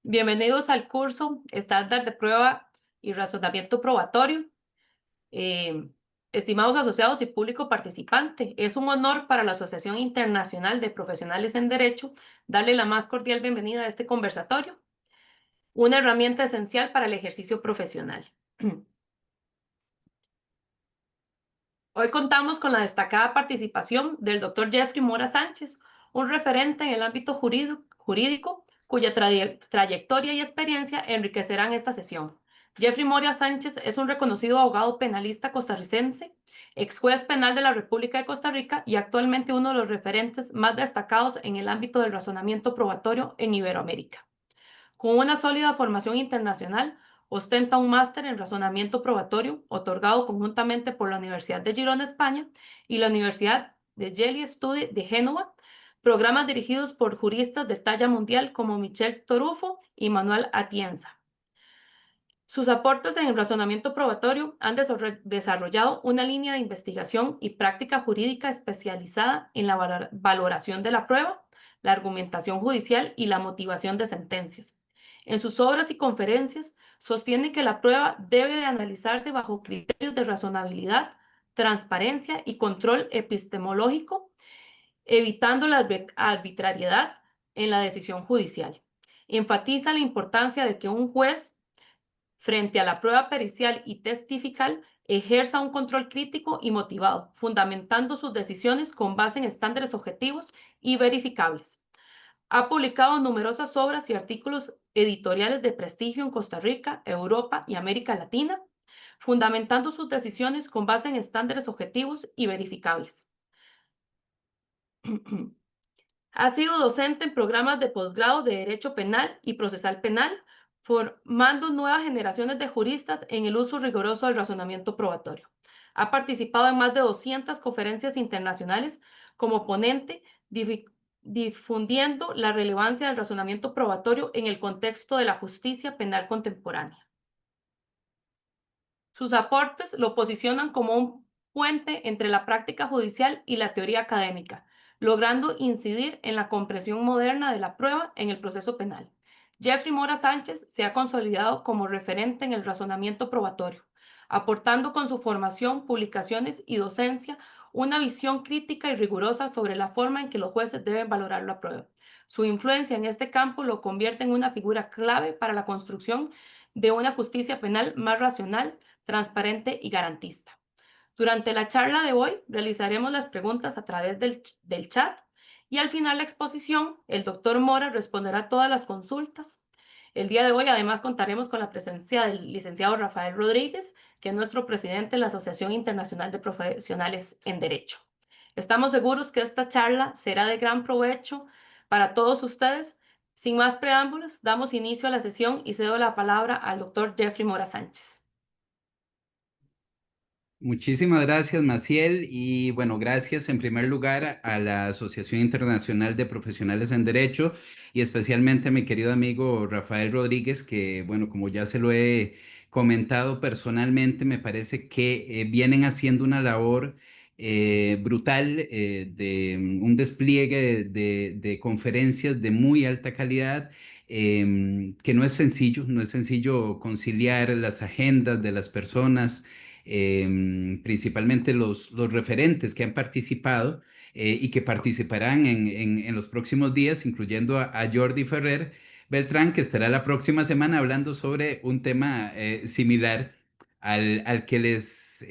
Bienvenidos al curso Estándar de Prueba y Razonamiento Probatorio. Eh, Estimados asociados y público participante, es un honor para la Asociación Internacional de Profesionales en Derecho darle la más cordial bienvenida a este conversatorio, una herramienta esencial para el ejercicio profesional. Hoy contamos con la destacada participación del doctor Jeffrey Mora Sánchez, un referente en el ámbito jurídico cuya trayectoria y experiencia enriquecerán esta sesión. Jeffrey Mora Sánchez es un reconocido abogado penalista costarricense, ex juez penal de la República de Costa Rica y actualmente uno de los referentes más destacados en el ámbito del razonamiento probatorio en Iberoamérica. Con una sólida formación internacional, ostenta un máster en razonamiento probatorio otorgado conjuntamente por la Universidad de Girona, España, y la Universidad de Yale Studi de Génova, programas dirigidos por juristas de talla mundial como Michel Torufo y Manuel Atienza. Sus aportes en el razonamiento probatorio han desarrollado una línea de investigación y práctica jurídica especializada en la valoración de la prueba, la argumentación judicial y la motivación de sentencias. En sus obras y conferencias sostiene que la prueba debe de analizarse bajo criterios de razonabilidad, transparencia y control epistemológico, evitando la arbitrariedad en la decisión judicial. Enfatiza la importancia de que un juez frente a la prueba pericial y testifical, ejerza un control crítico y motivado, fundamentando sus decisiones con base en estándares objetivos y verificables. Ha publicado numerosas obras y artículos editoriales de prestigio en Costa Rica, Europa y América Latina, fundamentando sus decisiones con base en estándares objetivos y verificables. Ha sido docente en programas de posgrado de Derecho Penal y Procesal Penal, formando nuevas generaciones de juristas en el uso riguroso del razonamiento probatorio. Ha participado en más de 200 conferencias internacionales como ponente, difundiendo la relevancia del razonamiento probatorio en el contexto de la justicia penal contemporánea. Sus aportes lo posicionan como un puente entre la práctica judicial y la teoría académica, logrando incidir en la comprensión moderna de la prueba en el proceso penal. Jeffrey Mora Sánchez se ha consolidado como referente en el razonamiento probatorio, aportando con su formación, publicaciones y docencia una visión crítica y rigurosa sobre la forma en que los jueces deben valorar la prueba. Su influencia en este campo lo convierte en una figura clave para la construcción de una justicia penal más racional, transparente y garantista. Durante la charla de hoy realizaremos las preguntas a través del chat y al final de la exposición el doctor Mora responderá todas las consultas. El día de hoy además contaremos con la presencia del licenciado Rafael Rodríguez, que es nuestro presidente de la Asociación Internacional de Profesionales en Derecho. Estamos seguros que esta charla será de gran provecho para todos ustedes. Sin más preámbulos, damos inicio a la sesión y cedo la palabra al doctor Jeffrey Mora Sánchez. Muchísimas gracias, Maciel, y bueno, gracias en primer lugar a la Asociación Internacional de Profesionales en Derecho y especialmente a mi querido amigo Rafael Rodríguez, que bueno, como ya se lo he comentado personalmente, me parece que vienen haciendo una labor brutal de un despliegue de conferencias de muy alta calidad. Que no es sencillo, no es sencillo conciliar las agendas de las personas, principalmente los referentes que han participado y que participarán en los próximos días, incluyendo a Jordi Ferrer Beltrán, que estará la próxima semana hablando sobre un tema similar al que les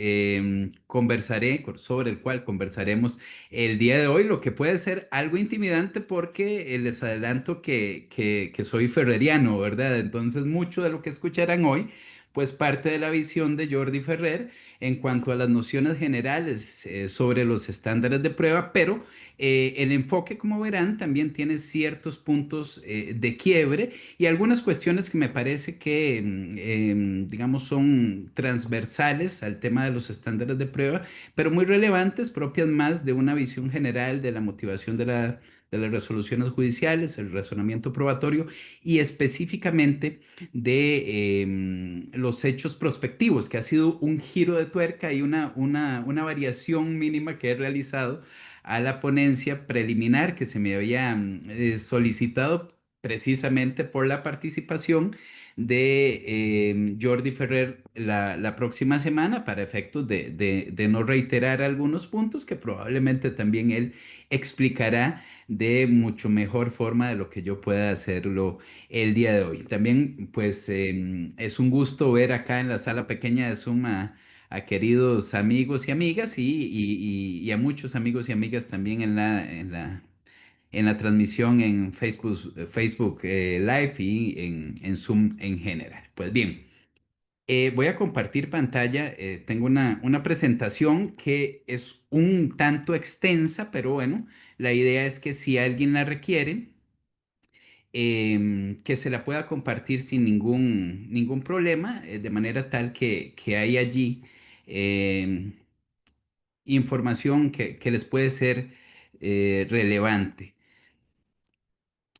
conversaré, sobre el cual conversaremos el día de hoy, lo que puede ser algo intimidante porque les adelanto que soy ferreriano, ¿verdad? Entonces, mucho de lo que escucharán hoy pues parte de la visión de Jordi Ferrer en cuanto a las nociones generales sobre los estándares de prueba, pero el enfoque, como verán, también tiene ciertos puntos de quiebre y algunas cuestiones que me parece que, digamos, son transversales al tema de los estándares de prueba, pero muy relevantes, propias más de una visión general de la motivación de las resoluciones judiciales, el razonamiento probatorio y específicamente de los hechos prospectivos, que ha sido un giro de tuerca y una variación mínima que he realizado a la ponencia preliminar que se me había solicitado precisamente por la participación de Jordi Ferrer la próxima semana para efectos de no reiterar algunos puntos que probablemente también él explicará de mucho mejor forma de lo que yo pueda hacerlo el día de hoy. También, pues, es un gusto ver acá en la sala pequeña de Zoom a queridos amigos y amigas y a muchos amigos y amigas también en la transmisión en Facebook Live y en Zoom en general. Pues bien, voy a compartir pantalla. Tengo una presentación que es un tanto extensa, pero bueno, la idea es que si alguien la requiere, que se la pueda compartir sin ningún problema, de manera tal que hay allí em, información que les puede ser relevante.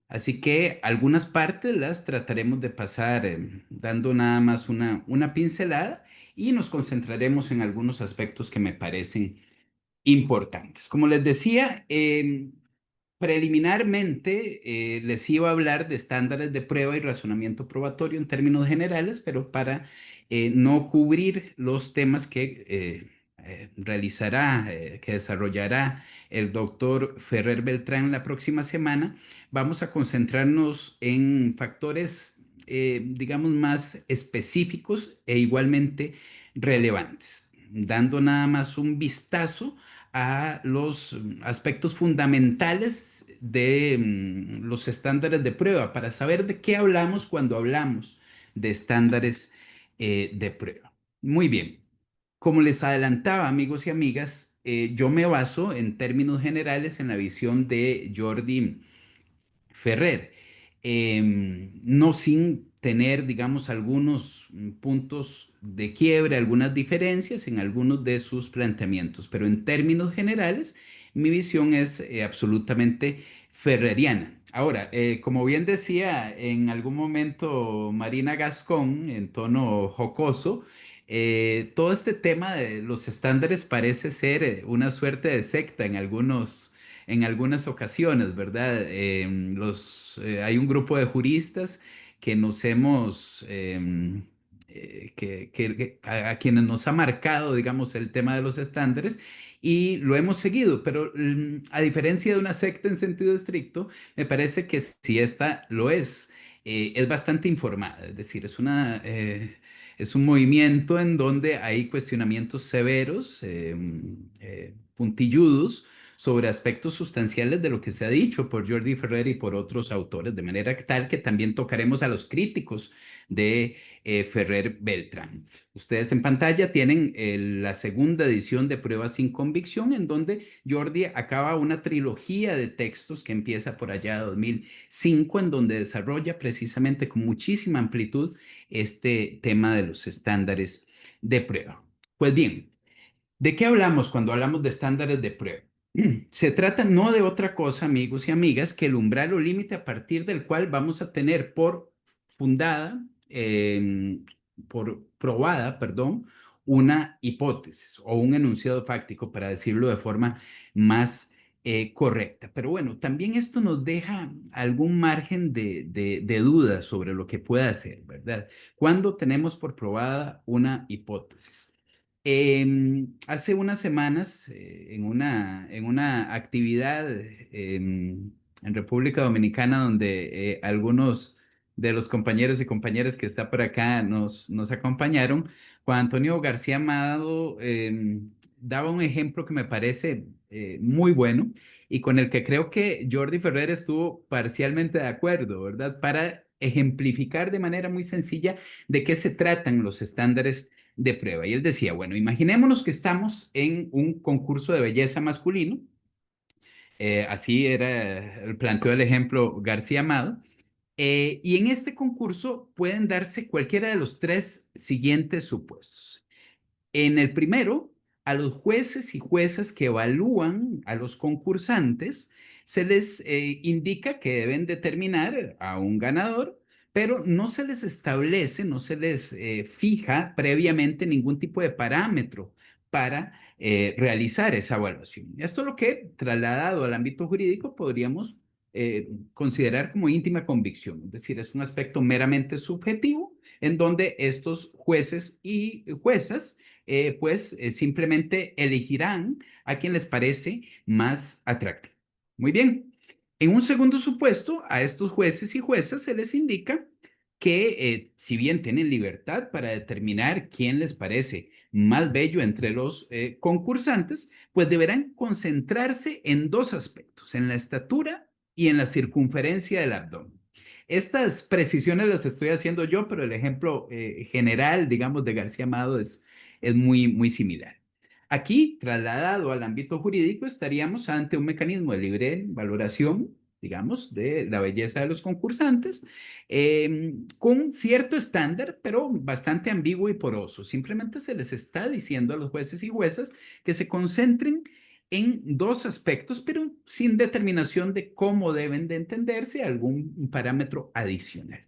Así que algunas partes las trataremos de pasar dando nada más una pincelada y nos concentraremos en algunos aspectos que me parecen importantes. Como les decía, preliminarmente les iba a hablar de estándares de prueba y razonamiento probatorio en términos generales, pero para no cubrir los temas que desarrollará el doctor Ferrer Beltrán la próxima semana, vamos a concentrarnos en factores, digamos, más específicos e igualmente relevantes, dando nada más un vistazo a los aspectos fundamentales de los estándares de prueba para saber de qué hablamos cuando hablamos de estándares de prueba. Muy bien. Como les adelantaba, amigos y amigas, yo me baso en términos generales en la visión de Jordi Ferrer, no sin tener, digamos, algunos puntos de quiebre, algunas diferencias en algunos de sus planteamientos, pero en términos generales, mi visión es absolutamente ferreriana. Ahora, como bien decía en algún momento Marina Gascón, en tono jocoso, todo este tema de los estándares parece ser una suerte de secta en algunas ocasiones, ¿verdad? Hay un grupo de juristas que nos hemos, a quienes nos ha marcado, digamos, el tema de los estándares y lo hemos seguido, pero a diferencia de una secta en sentido estricto, me parece que si esta lo es bastante informada, es decir, es un movimiento en donde hay cuestionamientos severos, puntilludos, sobre aspectos sustanciales de lo que se ha dicho por Jordi Ferrer y por otros autores, de manera tal que también tocaremos a los críticos de Ferrer Beltrán. Ustedes en pantalla tienen la segunda edición de Pruebas sin Convicción, en donde Jordi acaba una trilogía de textos que empieza por allá de 2005, en donde desarrolla precisamente con muchísima amplitud este tema de los estándares de prueba. Pues bien, ¿de qué hablamos cuando hablamos de estándares de prueba? Se trata no de otra cosa, amigos y amigas, que el umbral o límite a partir del cual vamos a tener fundada, por probada, perdón, una hipótesis o un enunciado fáctico, para decirlo de forma más correcta. Pero bueno, también esto nos deja algún margen de duda sobre lo que pueda ser, ¿verdad? ¿Cuándo tenemos por probada una hipótesis? Hace unas semanas, en una actividad en República Dominicana, donde algunos de los compañeros y compañeras que está por acá nos acompañaron, Juan Antonio García Amado daba un ejemplo que me parece muy bueno y con el que creo que Jordi Ferrer estuvo parcialmente de acuerdo, ¿verdad? Para ejemplificar de manera muy sencilla de qué se tratan los estándares de prueba. Y él decía, bueno, imaginémonos que estamos en un concurso de belleza masculino, así planteó el ejemplo García Amado, y en este concurso pueden darse cualquiera de los tres siguientes supuestos. En el primero, a los jueces y juezas que evalúan a los concursantes, se les indica que deben determinar a un ganador, pero no se les establece, no se les fija previamente ningún tipo de parámetro para realizar esa evaluación. Esto es lo que, trasladado al ámbito jurídico, podríamos considerar como íntima convicción, es decir, es un aspecto meramente subjetivo en donde estos jueces y juezas simplemente elegirán a quien les parece más atractivo. Muy bien. En un segundo supuesto, a estos jueces y juezas se les indica que si bien tienen libertad para determinar quién les parece más bello entre los concursantes, pues deberán concentrarse en dos aspectos, en la estatura y en la circunferencia del abdomen. Estas precisiones las estoy haciendo yo, pero el ejemplo general, digamos, de García Amado es muy, muy similar. Aquí, trasladado al ámbito jurídico, estaríamos ante un mecanismo de libre valoración, digamos, de la belleza de los concursantes, con cierto estándar, pero bastante ambiguo y poroso. Simplemente se les está diciendo a los jueces y juezas que se concentren en dos aspectos, pero sin determinación de cómo deben de entenderse algún parámetro adicional.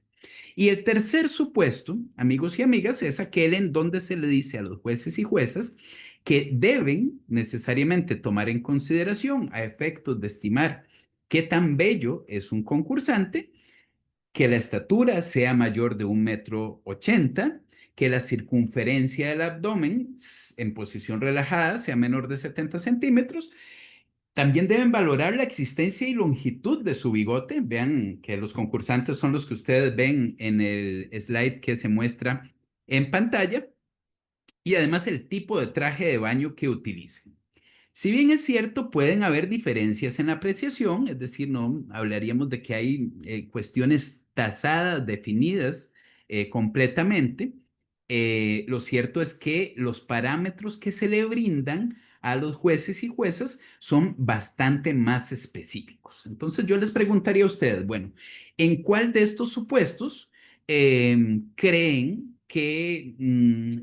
Y el tercer supuesto, amigos y amigas, es aquel en donde se le dice a los jueces y juezas que deben necesariamente tomar en consideración a efectos de estimar qué tan bello es un concursante, que la estatura sea mayor de 1,80 m, que la circunferencia del abdomen en posición relajada sea menor de 70 centímetros. También deben valorar la existencia y longitud de su bigote. Vean que los concursantes son los que ustedes ven en el slide que se muestra en pantalla y además el tipo de traje de baño que utilicen. Si bien es cierto, pueden haber diferencias en la apreciación, es decir, no hablaríamos de que hay cuestiones tasadas, definidas completamente. Lo cierto es que los parámetros que se le brindan a los jueces y juezas son bastante más específicos. Entonces yo les preguntaría a ustedes, bueno, ¿en cuál de estos supuestos creen que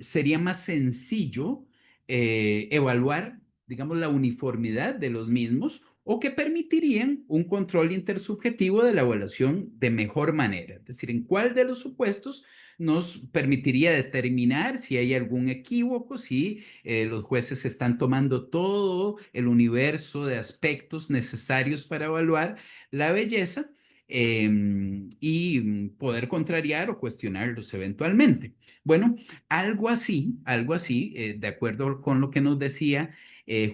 sería más sencillo evaluar, digamos, la uniformidad de los mismos o que permitirían un control intersubjetivo de la evaluación de mejor manera? Es decir, en cuál de los supuestos nos permitiría determinar si hay algún equívoco, si los jueces están tomando todo el universo de aspectos necesarios para evaluar la belleza y poder contrariar o cuestionarlos eventualmente. Bueno, algo así, de acuerdo con lo que nos decía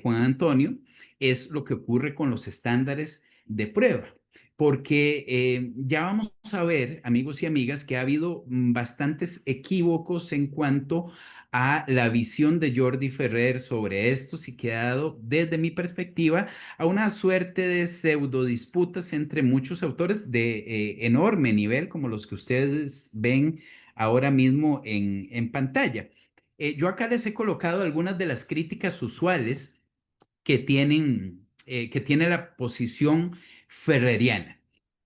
Juan Antonio, es lo que ocurre con los estándares de prueba. Porque ya vamos a ver, amigos y amigas, que ha habido bastantes equívocos en cuanto a la visión de Jordi Ferrer sobre esto y que ha dado, desde mi perspectiva, a una suerte de pseudo disputas entre muchos autores de enorme nivel, como los que ustedes ven ahora mismo en pantalla. Yo acá les he colocado algunas de las críticas usuales que tiene la posición ferreriana.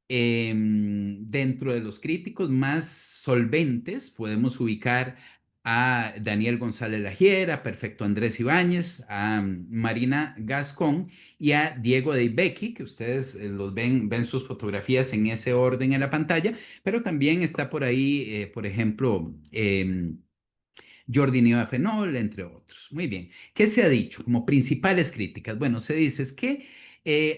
Dentro de los críticos más solventes podemos ubicar a Daniel González Lagier, a Perfecto Andrés Ibáñez, a Marina Gascón y a Diego de Ibecki, que ustedes los ven sus fotografías en ese orden en la pantalla, pero también está por ahí, por ejemplo, Jordi Fenol, entre otros. Muy bien. ¿Qué se ha dicho como principales críticas? Bueno, se dice es que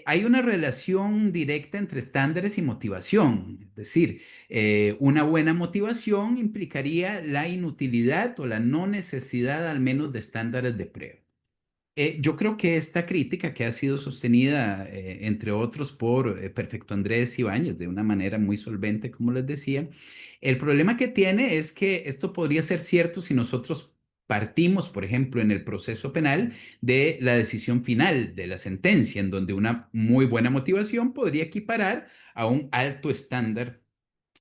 hay una relación directa entre estándares y motivación. Es decir, una buena motivación implicaría la inutilidad o la no necesidad al menos de estándares de prueba. Yo creo que esta crítica que ha sido sostenida, entre otros, por Perfecto Andrés Ibáñez de una manera muy solvente, como les decía, el problema que tiene es que esto podría ser cierto si nosotros partimos, por ejemplo, en el proceso penal de la decisión final de la sentencia, en donde una muy buena motivación podría equiparar a un alto estándar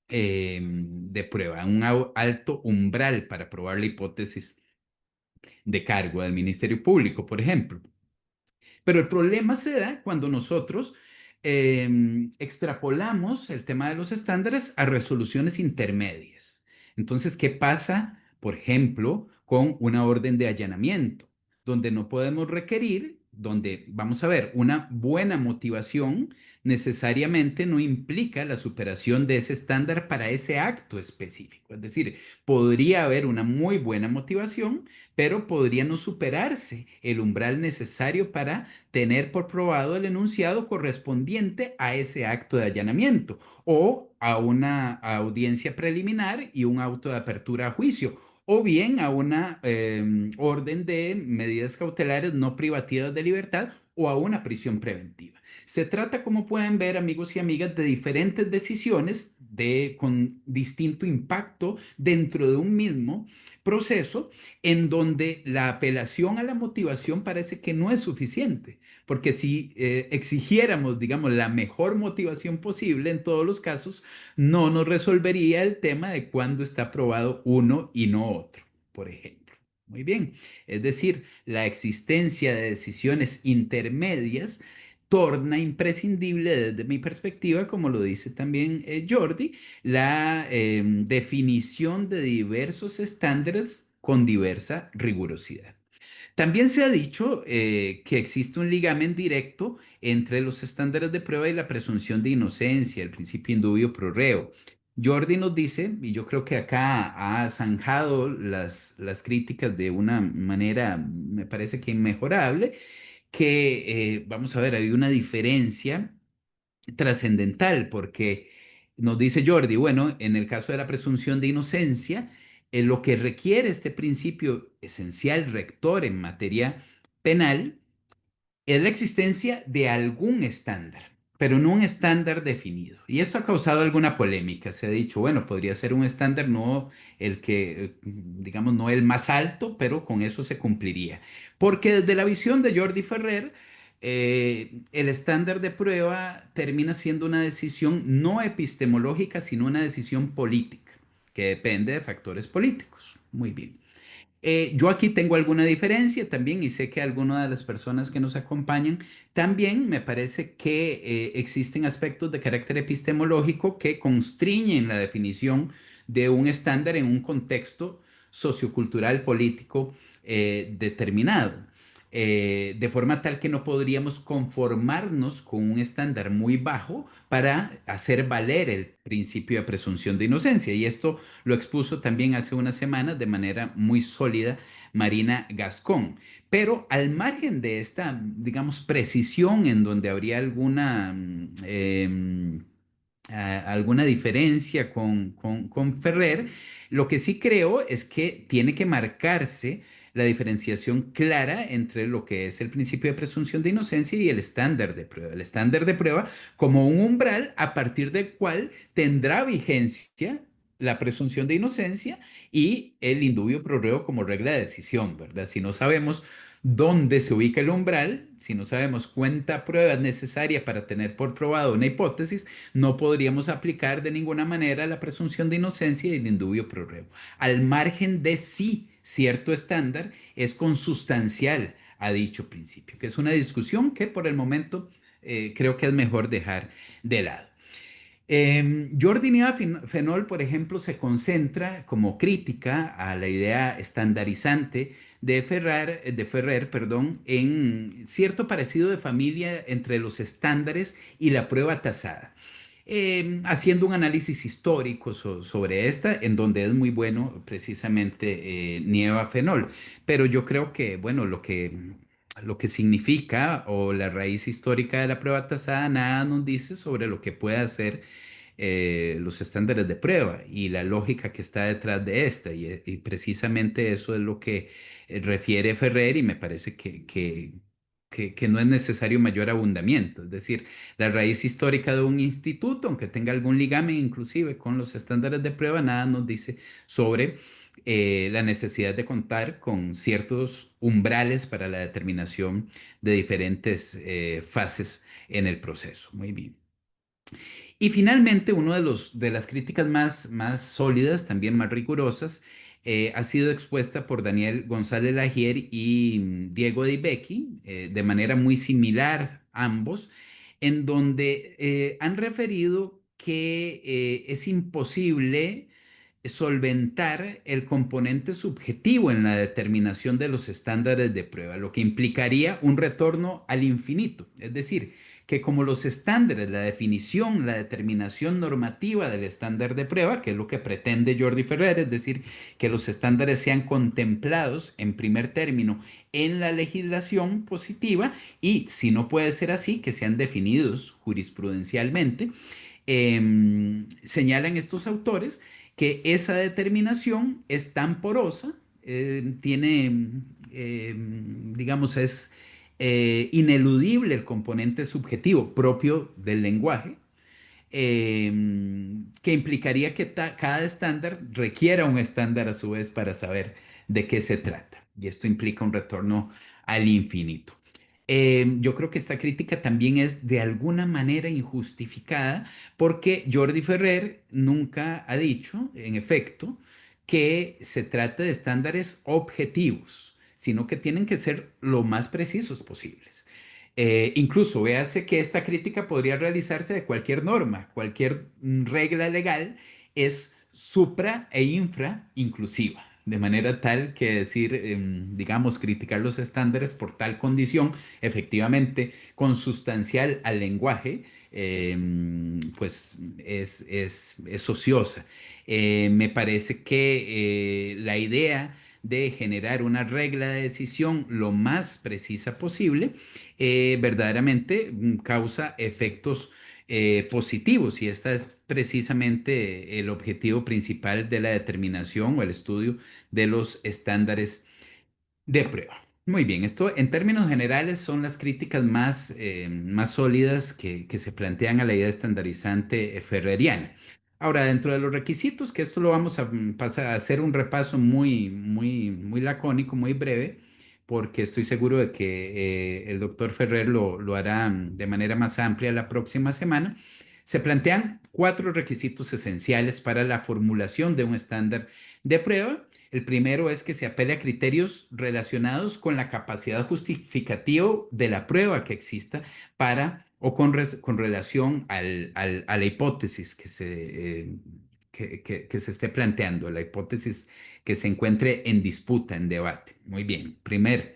de prueba, un alto umbral para probar la hipótesis de cargo del Ministerio Público, por ejemplo. Pero el problema se da cuando nosotros extrapolamos el tema de los estándares a resoluciones intermedias. Entonces, ¿qué pasa, por ejemplo, con una orden de allanamiento, donde no podemos requerir donde, vamos a ver, una buena motivación necesariamente no implica la superación de ese estándar para ese acto específico. Es decir, podría haber una muy buena motivación, pero podría no superarse el umbral necesario para tener por probado el enunciado correspondiente a ese acto de allanamiento o a una audiencia preliminar y un auto de apertura a juicio, o bien a una orden de medidas cautelares no privativas de libertad o a una prisión preventiva. Se trata, como pueden ver, amigos y amigas, de diferentes decisiones con distinto impacto dentro de un mismo proceso en donde la apelación a la motivación parece que no es suficiente. Porque si exigiéramos, digamos, la mejor motivación posible en todos los casos, no nos resolvería el tema de cuándo está aprobado uno y no otro, por ejemplo. Muy bien. Es decir, la existencia de decisiones intermedias torna imprescindible desde mi perspectiva, como lo dice también Jordi, la definición de diversos estándares con diversa rigurosidad. También se ha dicho que existe un ligamen directo entre los estándares de prueba y la presunción de inocencia, el principio indubio pro reo. Jordi nos dice, y yo creo que acá ha zanjado las críticas de una manera, me parece que inmejorable, que, vamos a ver, hay una diferencia trascendental, porque nos dice Jordi, bueno, en el caso de la presunción de inocencia, lo que requiere este principio esencial rector en materia penal es la existencia de algún estándar, pero no un estándar definido. Y esto ha causado alguna polémica. Se ha dicho, bueno, podría ser un estándar no el que, digamos, no el más alto, pero con eso se cumpliría. Porque desde la visión de Jordi Ferrer, el estándar de prueba termina siendo una decisión no epistemológica, sino una decisión política, que depende de factores políticos. Muy bien. Yo aquí tengo alguna diferencia también y sé que algunas de las personas que nos acompañan también me parece que existen aspectos de carácter epistemológico que constriñen la definición de un estándar en un contexto sociocultural político determinado. De forma tal que no podríamos conformarnos con un estándar muy bajo para hacer valer el principio de presunción de inocencia. Y esto lo expuso también hace unas semanas de manera muy sólida Marina Gascón. Pero al margen de esta, digamos, precisión en donde habría alguna diferencia con Ferrer, lo que sí creo es que tiene que marcarse la diferenciación clara entre lo que es el principio de presunción de inocencia y el estándar de prueba. El estándar de prueba como un umbral a partir del cual tendrá vigencia la presunción de inocencia y el indubio pro reo como regla de decisión, ¿verdad? Si no sabemos dónde se ubica el umbral, si no sabemos cuánta prueba es necesaria para tener por probado una hipótesis, no podríamos aplicar de ninguna manera la presunción de inocencia y el indubio pro reo. Al margen de sí, cierto estándar es consustancial a dicho principio, que es una discusión que por el momento creo que es mejor dejar de lado. Jordi Neva Fenol, por ejemplo, se concentra como crítica a la idea estandarizante de Ferrer, perdón, en cierto parecido de familia entre los estándares y la prueba tasada, haciendo un análisis histórico sobre esta, en donde es muy bueno precisamente Nieva Fenol. Pero yo creo que, bueno, lo que significa o la raíz histórica de la prueba tasada nada nos dice sobre lo que puede hacer los estándares de prueba y la lógica que está detrás de esta. Y precisamente eso es lo que refiere Ferrer y me parece que no es necesario mayor abundamiento. Es decir, la raíz histórica de un instituto, aunque tenga algún ligamen inclusive con los estándares de prueba, nada nos dice sobre la necesidad de contar con ciertos umbrales para la determinación de diferentes fases en el proceso. Muy bien. Y finalmente, uno de las críticas más sólidas, también más rigurosas, ha sido expuesta por Daniel González Lagier y Diego de Ibecki, de manera muy similar ambos, en donde han referido que es imposible solventar el componente subjetivo en la determinación de los estándares de prueba, lo que implicaría un retorno al infinito. Es decir, que como los estándares, la definición, la determinación normativa del estándar de prueba, que es lo que pretende Jordi Ferrer, es decir, que los estándares sean contemplados en primer término en la legislación positiva y, si no puede ser así, que sean definidos jurisprudencialmente, señalan estos autores que esa determinación es tan porosa, tiene, digamos, es ineludible el componente subjetivo propio del lenguaje, que implicaría que cada estándar requiera un estándar a su vez para saber de qué se trata. Y esto implica un retorno al infinito. Yo creo que esta crítica también es de alguna manera injustificada porque Jordi Ferrer nunca ha dicho, en efecto, que se trate de estándares objetivos, sino que tienen que ser lo más precisos posibles. Incluso véase que esta crítica podría realizarse de cualquier norma, cualquier regla legal es supra e infra inclusiva, de manera tal que decir, digamos, criticar los estándares por tal condición, efectivamente, consustancial al lenguaje, pues es ociosa. Me parece que la idea de generar una regla de decisión lo más precisa posible, verdaderamente causa efectos positivos y este es precisamente el objetivo principal de la determinación o el estudio de los estándares de prueba. Muy bien, esto en términos generales son las críticas más sólidas que se plantean a la idea estandarizante ferreriana. Ahora, dentro de los requisitos, que esto lo vamos a pasar a hacer un repaso muy lacónico, muy breve, porque estoy seguro de que el doctor Ferrer lo hará de manera más amplia la próxima semana. Se plantean cuatro requisitos esenciales para la formulación de un estándar de prueba. El primero es que se apele a criterios relacionados con la capacidad justificativa de la prueba que exista para o con relación a la hipótesis que se esté planteando, la hipótesis que se encuentre en disputa, en debate. Muy bien, primer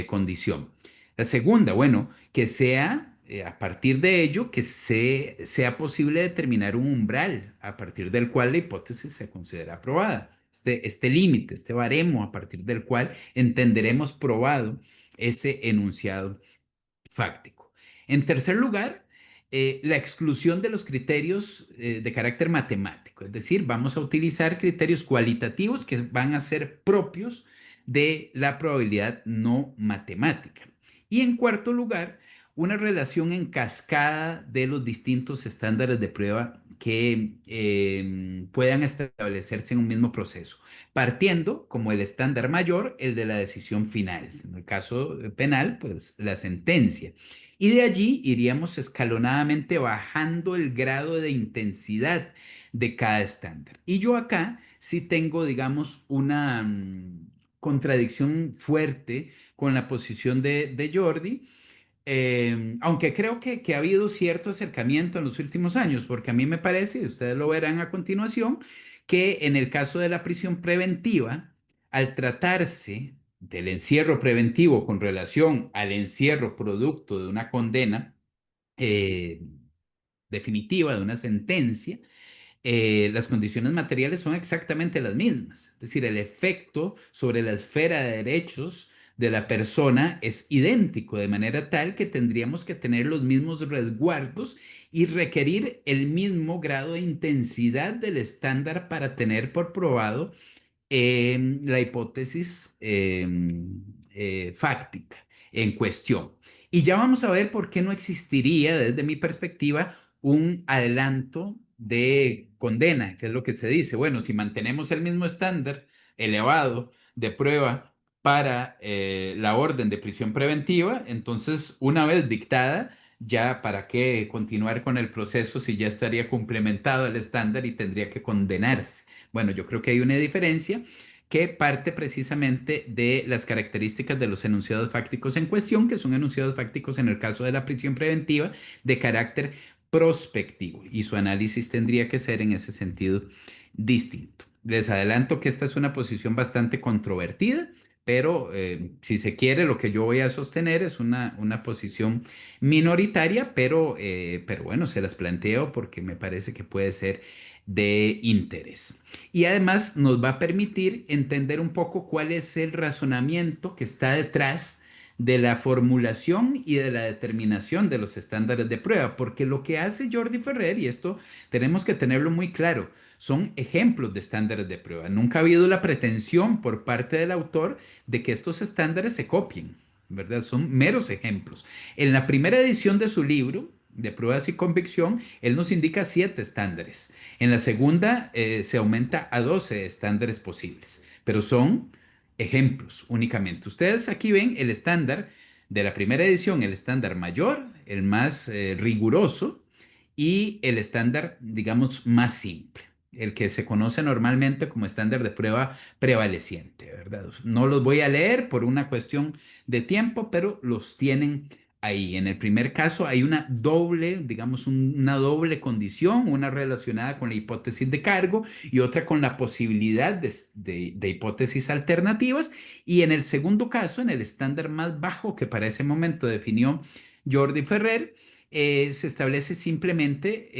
condición. La segunda, bueno, que sea a partir de ello que sea posible determinar un umbral a partir del cual la hipótesis se considera aprobada. Este límite, este baremo a partir del cual entenderemos probado ese enunciado fáctico. En tercer lugar, la exclusión de los criterios de carácter matemático, es decir, vamos a utilizar criterios cualitativos que van a ser propios de la probabilidad no matemática. Y en cuarto lugar, una relación en cascada de los distintos estándares de prueba que puedan establecerse en un mismo proceso, partiendo como el estándar mayor, el de la decisión final. En el caso penal, pues la sentencia. Y de allí iríamos escalonadamente bajando el grado de intensidad de cada estándar. Y yo acá sí tengo, digamos, una contradicción fuerte con la posición de Jordi, aunque creo que ha habido cierto acercamiento en los últimos años, porque a mí me parece, y ustedes lo verán a continuación, que en el caso de la prisión preventiva, al tratarse del encierro preventivo con relación al encierro producto de una condena eh, definitiva, de una sentencia, las condiciones materiales son exactamente las mismas. Es decir, el efecto sobre la esfera de derechos de la persona es idéntico, de manera tal que tendríamos que tener los mismos resguardos y requerir el mismo grado de intensidad del estándar para tener por probado la hipótesis fáctica en cuestión. Y ya vamos a ver por qué no existiría, desde mi perspectiva, un adelanto de condena, que es lo que se dice. Bueno, si mantenemos el mismo estándar elevado de prueba para la orden de prisión preventiva, entonces una vez dictada, ya para qué continuar con el proceso si ya estaría complementado el estándar y tendría que condenarse. Bueno, yo creo que hay una diferencia que parte precisamente de las características de los enunciados fácticos en cuestión, que son enunciados fácticos en el caso de la prisión preventiva de carácter prospectivo y su análisis tendría que ser en ese sentido distinto. Les adelanto que esta es una posición bastante controvertida, pero si se quiere, lo que yo voy a sostener es una posición minoritaria, pero bueno, se las planteo porque me parece que puede ser de interés. Y además nos va a permitir entender un poco cuál es el razonamiento que está detrás de la formulación y de la determinación de los estándares de prueba, porque lo que hace Jordi Ferrer, y esto tenemos que tenerlo muy claro, son ejemplos de estándares de prueba. Nunca ha habido la pretensión por parte del autor de que estos estándares se copien, ¿verdad? Son meros ejemplos. En la primera edición de su libro, de pruebas y convicción, él nos indica 7 estándares. En la segunda se aumenta a 12 estándares posibles, pero son ejemplos únicamente. Ustedes aquí ven el estándar de la primera edición, el estándar mayor, el más riguroso, y el estándar, digamos, más simple, el que se conoce normalmente como estándar de prueba prevaleciente, ¿verdad? No los voy a leer por una cuestión de tiempo, pero los tienen ahí. En el primer caso hay una doble, digamos, una doble condición, una relacionada con la hipótesis de cargo y otra con la posibilidad de hipótesis alternativas. Y en el segundo caso, en el estándar más bajo que para ese momento definió Jordi Ferrer, se establece simplemente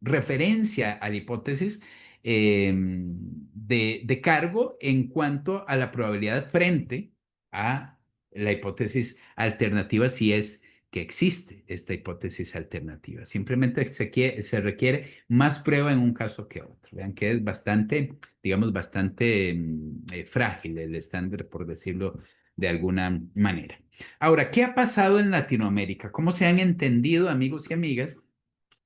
referencia a la hipótesis de cargo en cuanto a la probabilidad frente a la hipótesis alternativa, si es que existe esta hipótesis alternativa. Simplemente se requiere más prueba en un caso que otro. Vean que es bastante, digamos, bastante frágil el estándar, por decirlo de alguna manera. Ahora, ¿qué ha pasado en Latinoamérica? ¿Cómo se han entendido, amigos y amigas,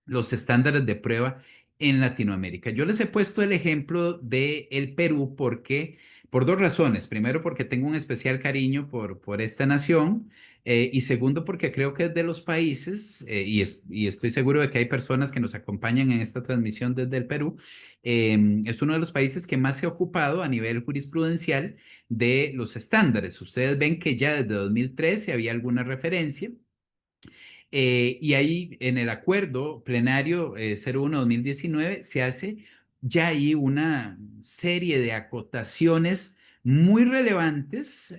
los estándares de prueba en Latinoamérica? Yo les he puesto el ejemplo de el Perú porque, por dos razones. Primero, porque tengo un especial cariño por esta nación. Y segundo, porque creo que es de los países, y estoy seguro de que hay personas que nos acompañan en esta transmisión desde el Perú, es uno de los países que más se ha ocupado a nivel jurisprudencial de los estándares. Ustedes ven que ya desde 2013 había alguna referencia. Y ahí en el acuerdo plenario 01-2019 se hace ya ahí una serie de acotaciones muy relevantes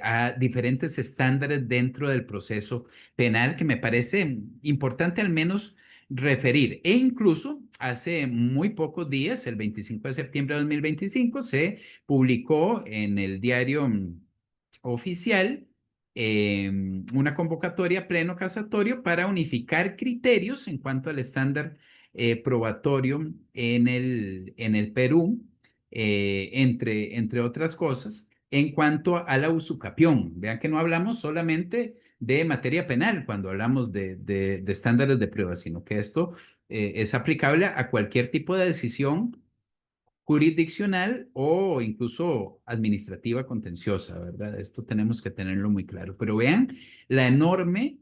a diferentes estándares dentro del proceso penal que me parece importante al menos referir. E incluso hace muy pocos días, el 25 de septiembre de 2025, se publicó en el diario oficial una convocatoria pleno casatorio para unificar criterios en cuanto al estándar probatorio en el Perú, entre otras cosas, en cuanto a la usucapión. Vean que no hablamos solamente de materia penal cuando hablamos de estándares de prueba, sino que esto es aplicable a cualquier tipo de decisión jurisdiccional o incluso administrativa contenciosa, ¿verdad? Esto tenemos que tenerlo muy claro. Pero vean la enorme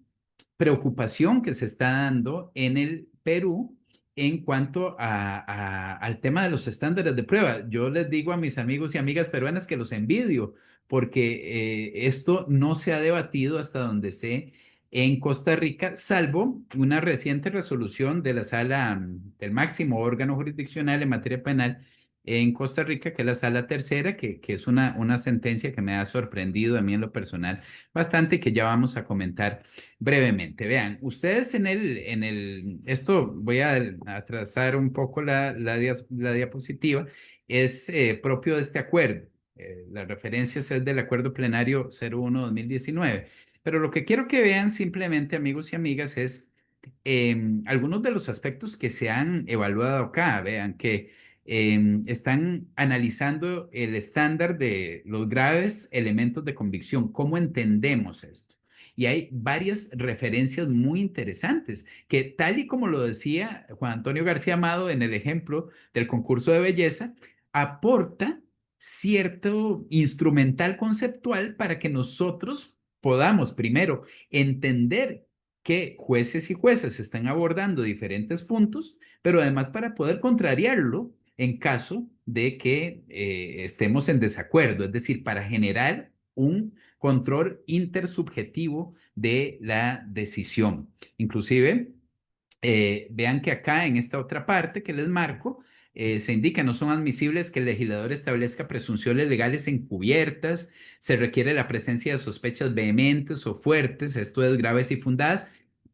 preocupación que se está dando en el Perú en cuanto al tema de los estándares de prueba. Yo les digo a mis amigos y amigas peruanas que los envidio, porque esto no se ha debatido hasta donde sé en Costa Rica, salvo una reciente resolución de la sala del máximo órgano jurisdiccional en materia penal en Costa Rica, que es la sala tercera, que es una sentencia que me ha sorprendido a mí en lo personal bastante, que ya vamos a comentar brevemente. Vean, ustedes esto voy a trazar un poco la diapositiva, es propio de este acuerdo. Las referencias es del acuerdo plenario 01-2019. Pero lo que quiero que vean simplemente, amigos y amigas, es algunos de los aspectos que se han evaluado acá. Vean que están analizando el estándar de los graves elementos de convicción. ¿Cómo entendemos esto? Y hay varias referencias muy interesantes que, tal y como lo decía Juan Antonio García Amado en el ejemplo del concurso de belleza, aporta cierto instrumental conceptual para que nosotros podamos, primero, entender que jueces y jueces están abordando diferentes puntos, pero además para poder contrariarlo en caso de que estemos en desacuerdo, es decir, para generar un control intersubjetivo de la decisión. Inclusive, vean que acá en esta otra parte que les marco, se indica, no son admisibles que el legislador establezca presunciones legales encubiertas, se requiere la presencia de sospechas vehementes o fuertes, esto es graves y fundadas.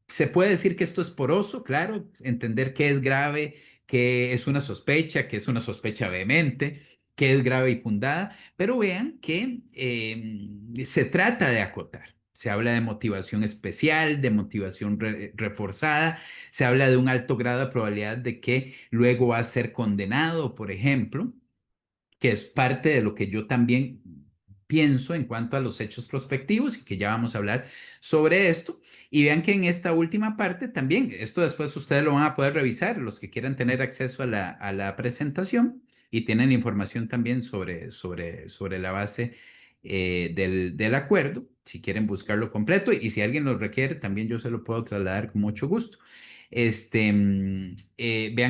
Se puede decir que esto es poroso, claro, entender qué es grave, qué es una sospecha vehemente, qué es grave y fundada, pero vean que se trata de acotar. Se habla de motivación especial, de motivación reforzada, se habla de un alto grado de probabilidad de que luego va a ser condenado, por ejemplo, que es parte de lo que yo también pienso en cuanto a los hechos prospectivos y que ya vamos a hablar sobre esto. Y vean que en esta última parte también, esto después ustedes lo van a poder revisar, los que quieran tener acceso a la presentación y tienen información también sobre la base del acuerdo, si quieren buscarlo completo y si alguien lo requiere, también yo se lo puedo trasladar con mucho gusto. Vean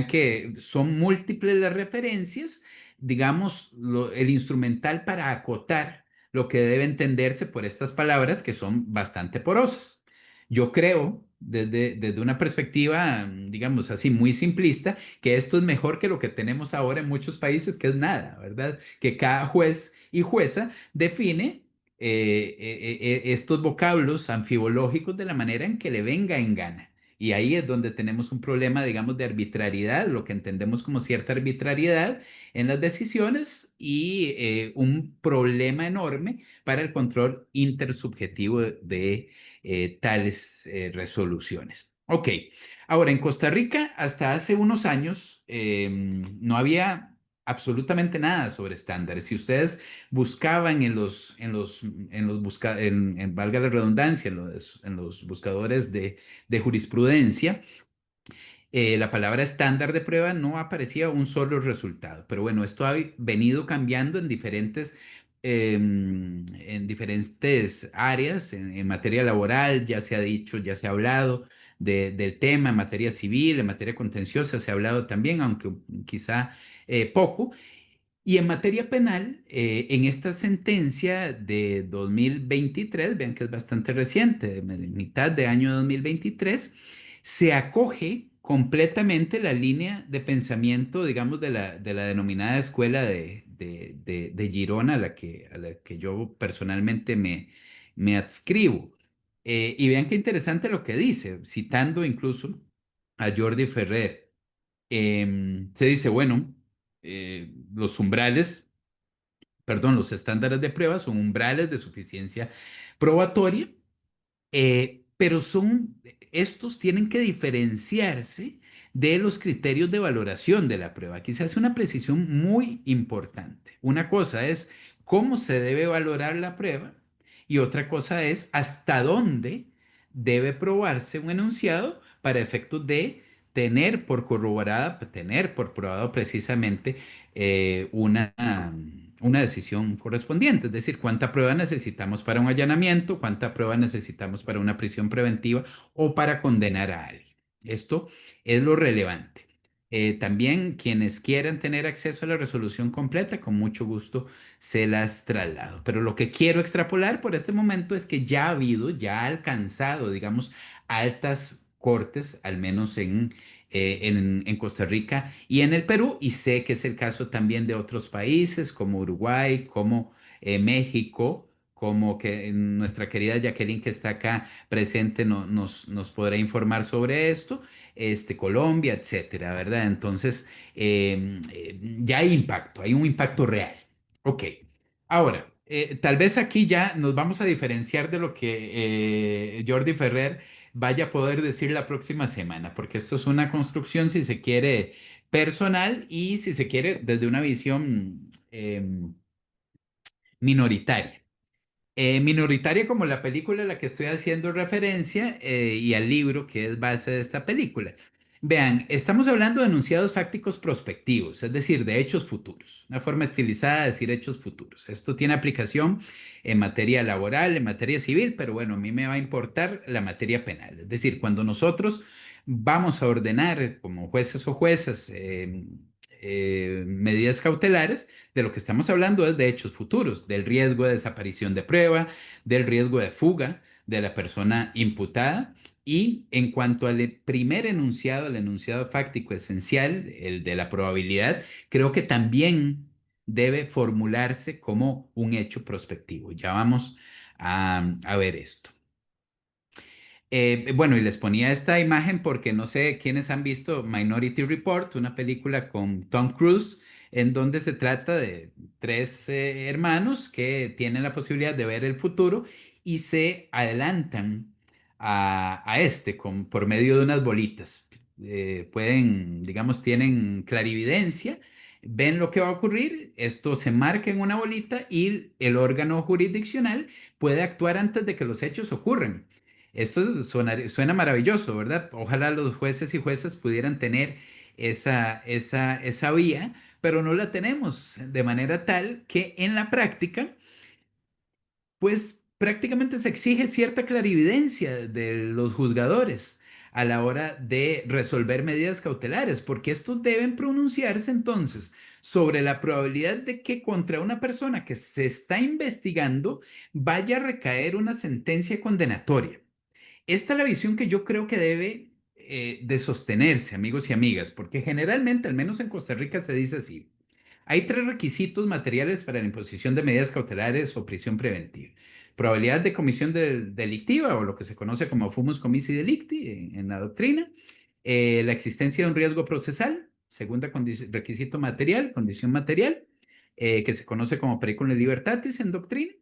que son múltiples las referencias, digamos, el instrumental para acotar lo que debe entenderse por estas palabras que son bastante porosas. Yo creo, desde una perspectiva, digamos así, muy simplista, que esto es mejor que lo que tenemos ahora en muchos países, que es nada, ¿verdad? Que cada juez y jueza define estos vocablos anfibológicos de la manera en que le venga en gana. Y ahí es donde tenemos un problema, digamos, de arbitrariedad, lo que entendemos como cierta arbitrariedad en las decisiones y un problema enorme para el control intersubjetivo de tales resoluciones. Ok, ahora en Costa Rica hasta hace unos años no había absolutamente nada sobre estándares. Si ustedes buscaban valga la redundancia, en los buscadores de jurisprudencia, la palabra estándar de prueba no aparecía un solo resultado. Pero bueno, esto ha venido cambiando en diferentes áreas. En materia laboral ya se ha dicho, ya se ha hablado del tema, en materia civil, en materia contenciosa se ha hablado también, aunque quizá poco. Y en materia penal, en esta sentencia de 2023, vean que es bastante reciente, de mitad de año 2023, se acoge completamente la línea de pensamiento, digamos, de la denominada escuela de Girona, a la que yo personalmente me adscribo. Y vean qué interesante lo que dice, citando incluso a Jordi Ferrer. Se dice, bueno, los umbrales, perdón, los estándares de prueba son umbrales de suficiencia probatoria, pero estos tienen que diferenciarse de los criterios de valoración de la prueba. Aquí se hace una precisión muy importante. Una cosa es cómo se debe valorar la prueba y otra cosa es hasta dónde debe probarse un enunciado para efectos de tener por probado precisamente una decisión correspondiente, es decir, cuánta prueba necesitamos para un allanamiento, cuánta prueba necesitamos para una prisión preventiva o para condenar a alguien. Esto es lo relevante. También quienes quieran tener acceso a la resolución completa, con mucho gusto se las traslado. Pero lo que quiero extrapolar por este momento es que ya ha alcanzado, digamos, altas cortes, al menos en Costa Rica y en el Perú, y sé que es el caso también de otros países como Uruguay, como México, como que nuestra querida Jacqueline que está acá presente nos podrá informar sobre esto, Colombia, etcétera, ¿verdad? Entonces, ya hay un impacto real. Ok, ahora, tal vez aquí ya nos vamos a diferenciar de lo que Jordi Ferrer vaya a poder decir la próxima semana, porque esto es una construcción, si se quiere, personal y si se quiere, desde una visión minoritaria. Minoritaria como la película a la que estoy haciendo referencia y al libro que es base de esta película. Vean, estamos hablando de enunciados fácticos prospectivos, es decir, de hechos futuros, una forma estilizada de decir hechos futuros. Esto tiene aplicación en materia laboral, en materia civil, pero bueno, a mí me va a importar la materia penal. Es decir, cuando nosotros vamos a ordenar como jueces o juezas medidas cautelares, de lo que estamos hablando es de hechos futuros, del riesgo de desaparición de prueba, del riesgo de fuga de la persona imputada Y en cuanto al primer enunciado, el enunciado fáctico esencial, el de la probabilidad, creo que también debe formularse como un hecho prospectivo. Ya vamos a ver esto. Bueno, y les ponía esta imagen porque no sé quiénes han visto Minority Report, una película con Tom Cruise, en donde se trata de tres hermanos que tienen la posibilidad de ver el futuro y se adelantan a este por medio de unas bolitas. Pueden, digamos, tienen clarividencia, ven lo que va a ocurrir, esto se marca en una bolita y el órgano jurisdiccional puede actuar antes de que los hechos ocurran. Esto suena maravilloso, ¿verdad? Ojalá los jueces y juezas pudieran tener esa vía, pero no la tenemos de manera tal que en la práctica, pues prácticamente se exige cierta clarividencia de los juzgadores a la hora de resolver medidas cautelares, porque estos deben pronunciarse entonces sobre la probabilidad de que contra una persona que se está investigando vaya a recaer una sentencia condenatoria. Esta es la visión que yo creo que debe de sostenerse, amigos y amigas, porque generalmente, al menos en Costa Rica, se dice así. Hay tres requisitos materiales para la imposición de medidas cautelares o prisión preventiva. Probabilidad de comisión delictiva o lo que se conoce como fumus comissi delicti en la doctrina. La existencia de un riesgo procesal. Segunda requisito material, condición material, que se conoce como periculum libertatis en doctrina.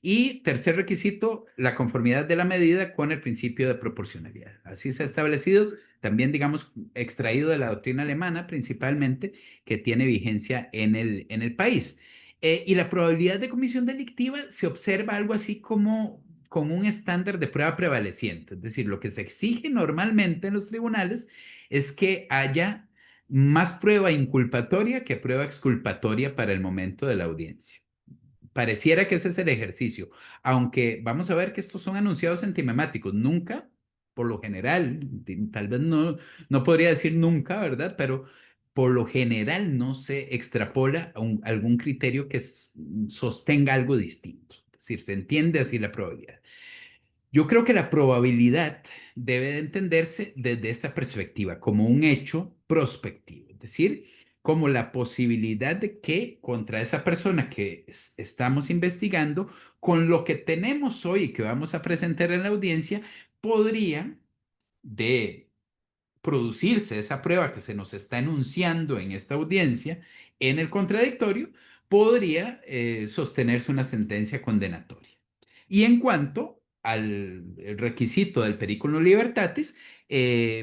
Y tercer requisito, la conformidad de la medida con el principio de proporcionalidad. Así se ha establecido, también digamos, extraído de la doctrina alemana principalmente, que tiene vigencia en el país. Y la probabilidad de comisión delictiva se observa algo así como con un estándar de prueba prevaleciente. Es decir, lo que se exige normalmente en los tribunales es que haya más prueba inculpatoria que prueba exculpatoria para el momento de la audiencia. Pareciera que ese es el ejercicio, aunque vamos a ver que estos son anunciados sentimemáticos. Nunca, por lo general, tal vez no podría decir nunca, ¿verdad? Pero por lo general no se extrapola a algún criterio que sostenga algo distinto. Es decir, se entiende así la probabilidad. Yo creo que la probabilidad debe de entenderse desde esta perspectiva, como un hecho prospectivo, es decir, como la posibilidad de que contra esa persona que estamos investigando, con lo que tenemos hoy y que vamos a presentar en la audiencia, podría de producirse esa prueba que se nos está enunciando en esta audiencia en el contradictorio, podría sostenerse una sentencia condenatoria. Y en cuanto al requisito del periculum libertatis,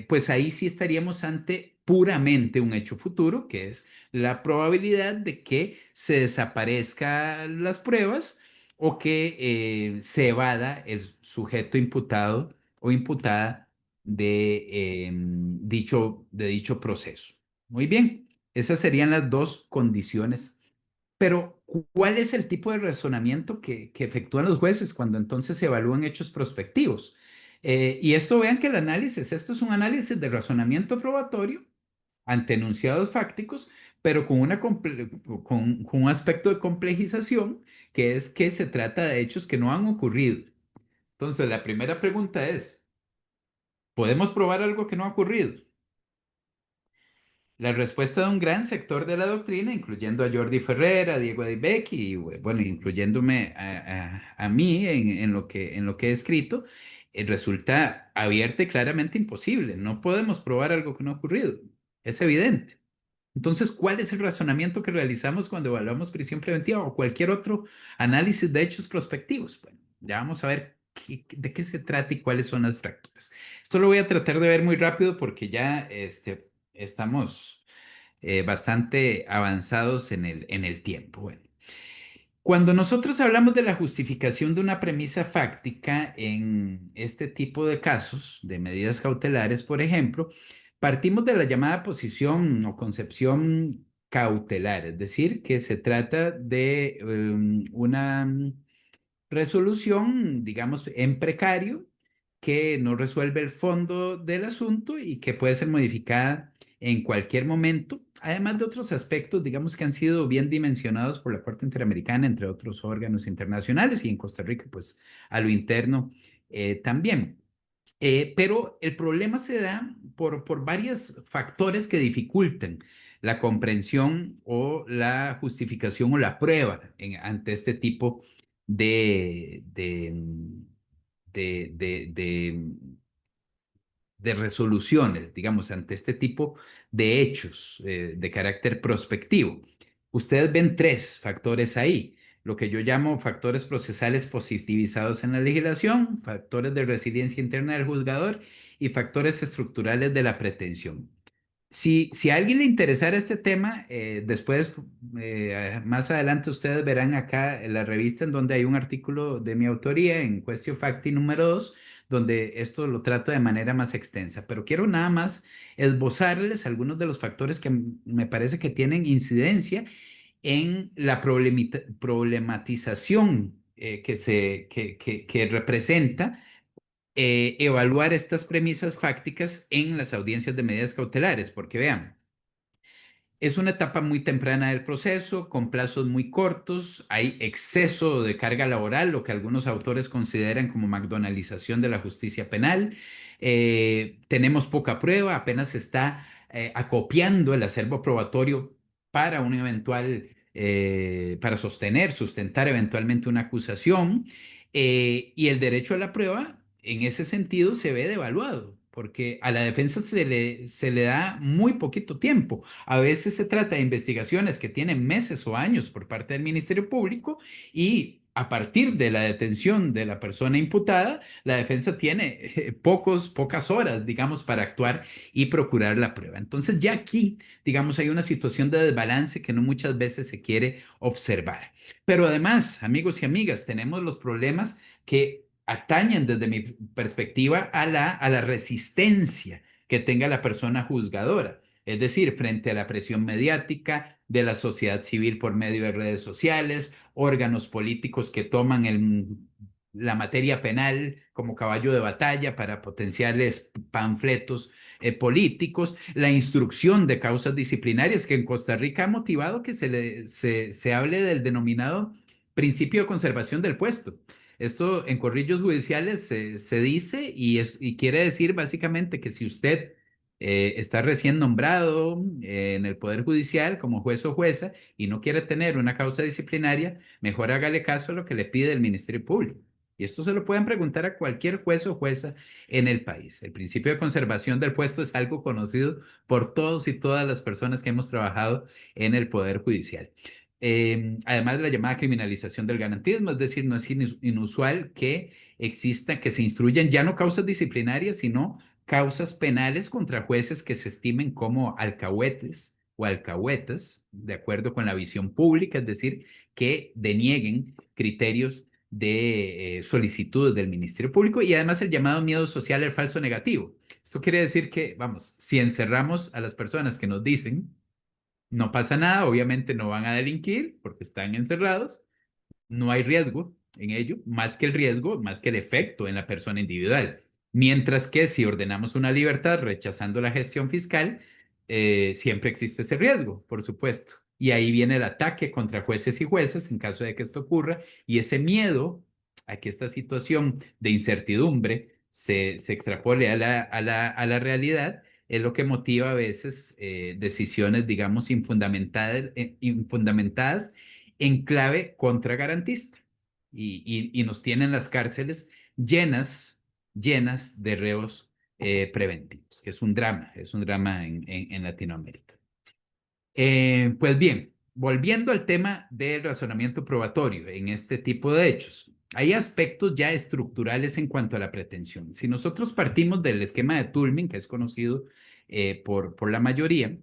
pues ahí sí estaríamos ante puramente un hecho futuro, que es la probabilidad de que se desaparezcan las pruebas o que se evada el sujeto imputado o imputada de dicho proceso. Muy bien, esas serían las dos condiciones. Pero, ¿cuál es el tipo de razonamiento que efectúan los jueces cuando entonces se evalúan hechos prospectivos? Y esto vean que esto es un análisis de razonamiento probatorio ante enunciados fácticos, pero con un aspecto de complejización, que es que se trata de hechos que no han ocurrido. Entonces, la primera pregunta es, ¿podemos probar algo que no ha ocurrido? La respuesta de un gran sector de la doctrina, incluyendo a Jordi Ferrer, a Diego Becky y bueno, incluyéndome a mí en lo que he escrito, resulta abierta y claramente imposible. No podemos probar algo que no ha ocurrido. Es evidente. Entonces, ¿cuál es el razonamiento que realizamos cuando evaluamos prisión preventiva o cualquier otro análisis de hechos prospectivos? Bueno, ya vamos a ver de qué se trata y cuáles son las fracturas. Esto lo voy a tratar de ver muy rápido porque ya estamos bastante avanzados en el tiempo. Bueno, cuando nosotros hablamos de la justificación de una premisa fáctica en este tipo de casos, de medidas cautelares, por ejemplo, partimos de la llamada posición o concepción cautelar, es decir, que se trata de una resolución, digamos, en precario, que no resuelve el fondo del asunto y que puede ser modificada en cualquier momento, además de otros aspectos, digamos, que han sido bien dimensionados por la Corte Interamericana, entre otros órganos internacionales, y en Costa Rica, pues, a lo interno también. Pero el problema se da por varios factores que dificultan la comprensión o la justificación o la prueba ante este tipo de, de, de, de, de- de resoluciones, digamos, ante este tipo de hechos de carácter prospectivo. Ustedes ven tres factores ahí, lo que yo llamo factores procesales positivizados en la legislación, factores de resiliencia interna del juzgador y factores estructurales de la pretensión. Si a alguien le interesara este tema, después, más adelante, ustedes verán acá en la revista en donde hay un artículo de mi autoría en Question Facti número 2, donde esto lo trato de manera más extensa. Pero quiero nada más esbozarles algunos de los factores que me parece que tienen incidencia en la problematización que representa evaluar estas premisas fácticas en las audiencias de medidas cautelares, porque vean, es una etapa muy temprana del proceso, con plazos muy cortos, hay exceso de carga laboral, lo que algunos autores consideran como McDonaldización de la justicia penal. Tenemos poca prueba, apenas se está acopiando el acervo probatorio para un eventual, para sustentar eventualmente una acusación. Y el derecho a la prueba, en ese sentido, se ve devaluado, porque a la defensa se le da muy poquito tiempo. A veces se trata de investigaciones que tienen meses o años por parte del Ministerio Público y a partir de la detención de la persona imputada, la defensa tiene pocas horas, digamos, para actuar y procurar la prueba. Entonces ya aquí, digamos, hay una situación de desbalance que no muchas veces se quiere observar. Pero además, amigos y amigas, tenemos los problemas que atañen desde mi perspectiva a la resistencia que tenga la persona juzgadora. Es decir, frente a la presión mediática de la sociedad civil por medio de redes sociales, órganos políticos que toman la materia penal como caballo de batalla para potenciales panfletos políticos, la instrucción de causas disciplinarias que en Costa Rica ha motivado que se hable del denominado principio de conservación del puesto. Esto en corrillos judiciales se dice y quiere decir básicamente que si usted está recién nombrado en el Poder Judicial como juez o jueza y no quiere tener una causa disciplinaria, mejor hágale caso a lo que le pide el Ministerio Público. Y esto se lo pueden preguntar a cualquier juez o jueza en el país. El principio de conservación del puesto es algo conocido por todos y todas las personas que hemos trabajado en el Poder Judicial. Además de la llamada criminalización del garantismo, es decir, no es inusual que exista, que se instruyan ya no causas disciplinarias, sino causas penales contra jueces que se estimen como alcahuetes o alcahuetas, de acuerdo con la visión pública, es decir, que denieguen criterios de solicitudes del Ministerio Público y además el llamado miedo social al falso negativo. Esto quiere decir que, vamos, si encerramos a las personas que nos dicen no pasa nada, obviamente no van a delinquir porque están encerrados, no hay riesgo en ello, más que el riesgo, más que el efecto en la persona individual. Mientras que si ordenamos una libertad rechazando la gestión fiscal, siempre existe ese riesgo, por supuesto. Y ahí viene el ataque contra jueces y jueces en caso de que esto ocurra y ese miedo a que esta situación de incertidumbre se extrapole a la realidad es lo que motiva a veces decisiones, digamos, infundamentadas en clave contragarantista y nos tienen las cárceles llenas de reos preventivos, que es un drama en Latinoamérica. Pues bien, volviendo al tema del razonamiento probatorio en este tipo de hechos, hay aspectos ya estructurales en cuanto a la pretensión. Si nosotros partimos del esquema de Tulmin, que es conocido por la mayoría,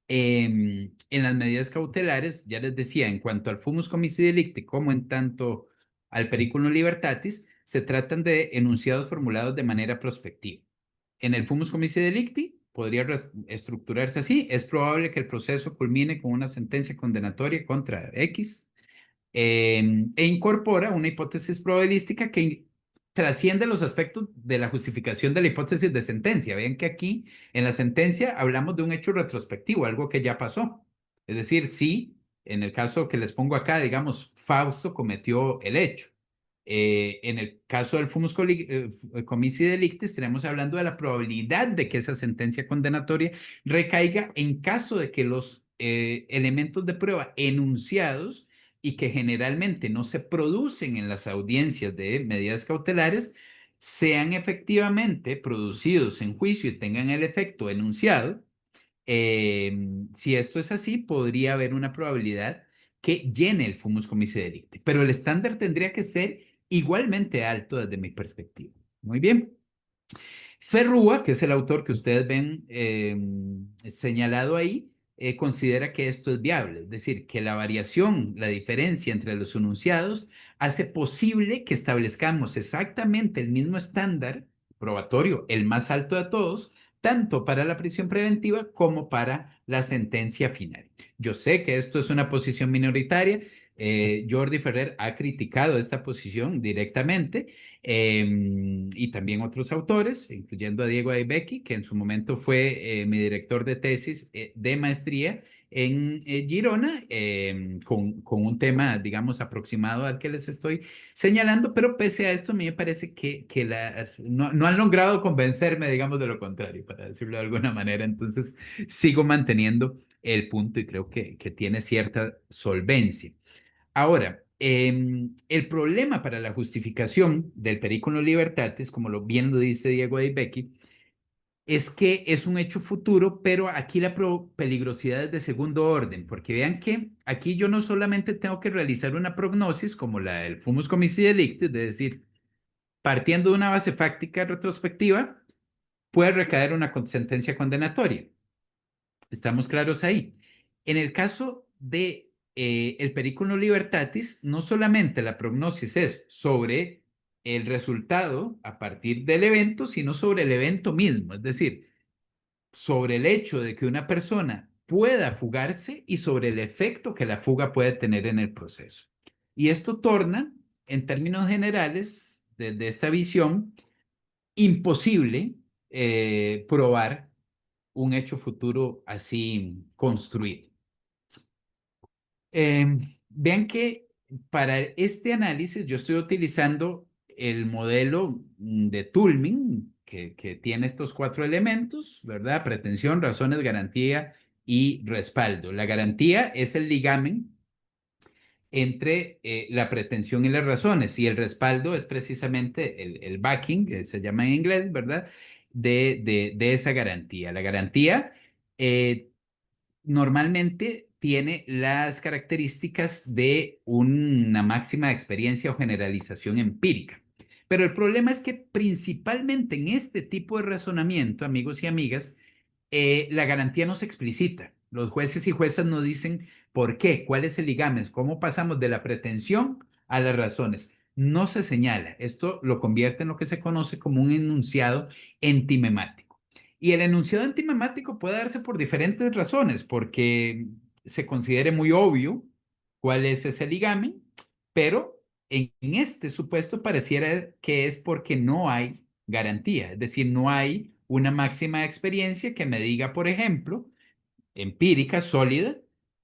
en las medidas cautelares, ya les decía, en cuanto al fumus comissi delicti, como en tanto al periculum libertatis, se tratan de enunciados formulados de manera prospectiva. En el fumus comissi delicti podría estructurarse así: es probable que el proceso culmine con una sentencia condenatoria contra X e incorpora una hipótesis probabilística que trasciende los aspectos de la justificación de la hipótesis de sentencia. Vean que aquí en la sentencia hablamos de un hecho retrospectivo, algo que ya pasó. Es decir, sí, en el caso que les pongo acá, digamos, Fausto cometió el hecho. En el caso del comici delicti, estaremos hablando de la probabilidad de que esa sentencia condenatoria recaiga en caso de que los elementos de prueba enunciados y que generalmente no se producen en las audiencias de medidas cautelares sean efectivamente producidos en juicio y tengan el efecto enunciado. Si esto es así, podría haber una probabilidad que llene el fumus comici delicti, pero el estándar tendría que ser igualmente alto desde mi perspectiva. Muy bien. Ferrúa, que es el autor que ustedes ven señalado ahí, considera que esto es viable, es decir, que la variación, la diferencia entre los enunciados hace posible que establezcamos exactamente el mismo estándar probatorio, el más alto de todos, tanto para la prisión preventiva como para la sentencia final. Yo sé que esto es una posición minoritaria. Jordi Ferrer ha criticado esta posición directamente, y también otros autores, incluyendo a Diego Aybecky, que en su momento fue mi director de tesis de maestría en Girona, con un tema, digamos, aproximado al que les estoy señalando, pero pese a esto, a mí me parece que no han logrado convencerme, digamos, de lo contrario, para decirlo de alguna manera. Entonces, sigo manteniendo el punto y creo que tiene cierta solvencia. Ahora, el problema para la justificación del periculum libertatis, como bien lo dice Diego de Becky, es que es un hecho futuro, pero aquí la peligrosidad es de segundo orden, porque vean que aquí yo no solamente tengo que realizar una prognosis como la del fumus comici delicti, es decir, partiendo de una base fáctica retrospectiva, puede recaer una sentencia condenatoria. ¿Estamos claros ahí? En el caso de el periculum libertatis, no solamente la prognosis es sobre el resultado a partir del evento, sino sobre el evento mismo, es decir, sobre el hecho de que una persona pueda fugarse y sobre el efecto que la fuga puede tener en el proceso. Y esto torna, en términos generales, desde esta visión, imposible probar un hecho futuro así construido. Vean que para este análisis yo estoy utilizando el modelo de Tullman, que tiene estos cuatro elementos, ¿verdad? Pretensión, razones, garantía y respaldo. La garantía es el ligamen entre la pretensión y las razones, y el respaldo es precisamente el backing, que se llama en inglés, ¿verdad? De esa garantía. La garantía normalmente tiene las características de una máxima de experiencia o generalización empírica. Pero el problema es que principalmente en este tipo de razonamiento, amigos y amigas, la garantía no se explicita. Los jueces y juezas no dicen por qué, cuál es el ligamen, cómo pasamos de la pretensión a las razones. No se señala. Esto lo convierte en lo que se conoce como un enunciado entimemático. Y el enunciado entimemático puede darse por diferentes razones, porque se considere muy obvio cuál es ese ligamen, pero en este supuesto pareciera que es porque no hay garantía, es decir, no hay una máxima de experiencia que me diga, por ejemplo, empírica, sólida,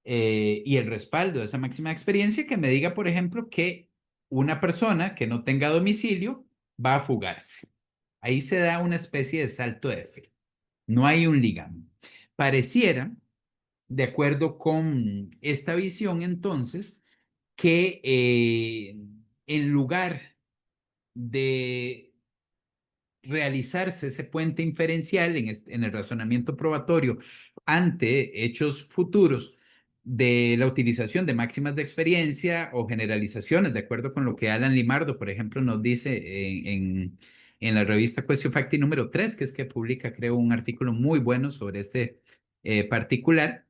y el respaldo de esa máxima de experiencia que me diga, por ejemplo, que una persona que no tenga domicilio va a fugarse. Ahí se da una especie de salto de fe. No hay un ligamen. Pareciera, de acuerdo con esta visión, entonces, que en lugar de realizarse ese puente inferencial en el razonamiento probatorio ante hechos futuros de la utilización de máximas de experiencia o generalizaciones, de acuerdo con lo que Alan Limardo, por ejemplo, nos dice en la revista Question Facti número 3, que es que publica, creo, un artículo muy bueno sobre este particular,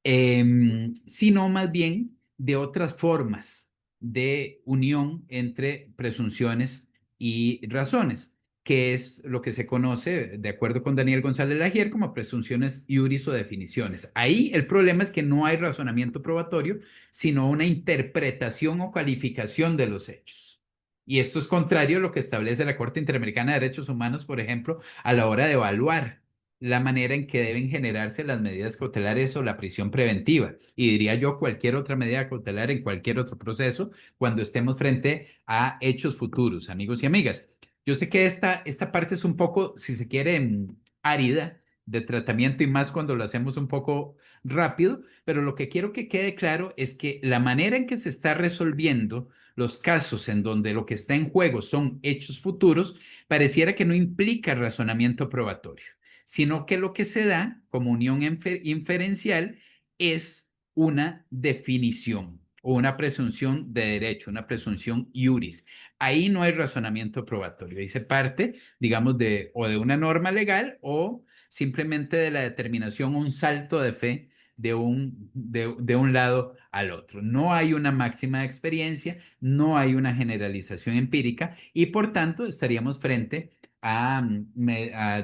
sino más bien de otras formas de unión entre presunciones y razones, que es lo que se conoce, de acuerdo con Daniel González Lagier, como presunciones iuris o definiciones. Ahí el problema es que no hay razonamiento probatorio, sino una interpretación o calificación de los hechos. Y esto es contrario a lo que establece la Corte Interamericana de Derechos Humanos, por ejemplo, a la hora de evaluar la manera en que deben generarse las medidas cautelares o la prisión preventiva. Y diría yo cualquier otra medida cautelar en cualquier otro proceso cuando estemos frente a hechos futuros, amigos y amigas. Yo sé que esta parte es un poco, si se quiere, árida de tratamiento y más cuando lo hacemos un poco rápido, pero lo que quiero que quede claro es que la manera en que se está resolviendo los casos en donde lo que está en juego son hechos futuros, pareciera que no implica razonamiento probatorio, sino que lo que se da como unión inferencial es una definición o una presunción de derecho, una presunción iuris. Ahí no hay razonamiento probatorio, ahí se parte, digamos, de o de una norma legal o simplemente de la determinación, un salto de fe de un lado al otro. No hay una máxima de experiencia, no hay una generalización empírica y por tanto estaríamos frente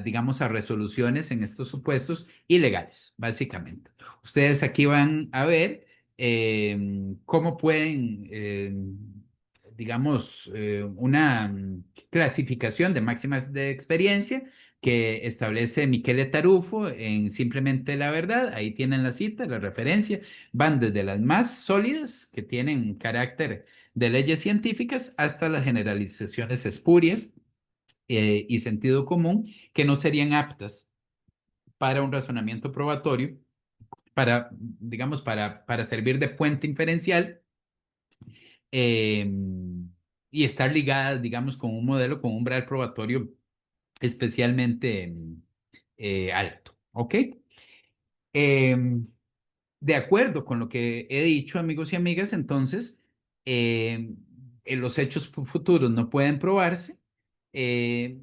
digamos, a resoluciones en estos supuestos ilegales, básicamente. Ustedes aquí van a ver cómo pueden, digamos, una clasificación de máximas de experiencia que establece Michele Tarufo en Simplemente la Verdad. Ahí tienen la cita, la referencia. Van desde las más sólidas, que tienen carácter de leyes científicas, hasta las generalizaciones espurias y sentido común que no serían aptas para un razonamiento probatorio, para, digamos, para servir de puente inferencial eh, y estar ligadas, digamos, con un modelo, con un umbral probatorio especialmente alto. ¿Ok? Em, de acuerdo con lo que he dicho, amigos y amigas, entonces, los hechos futuros no pueden probarse. eh,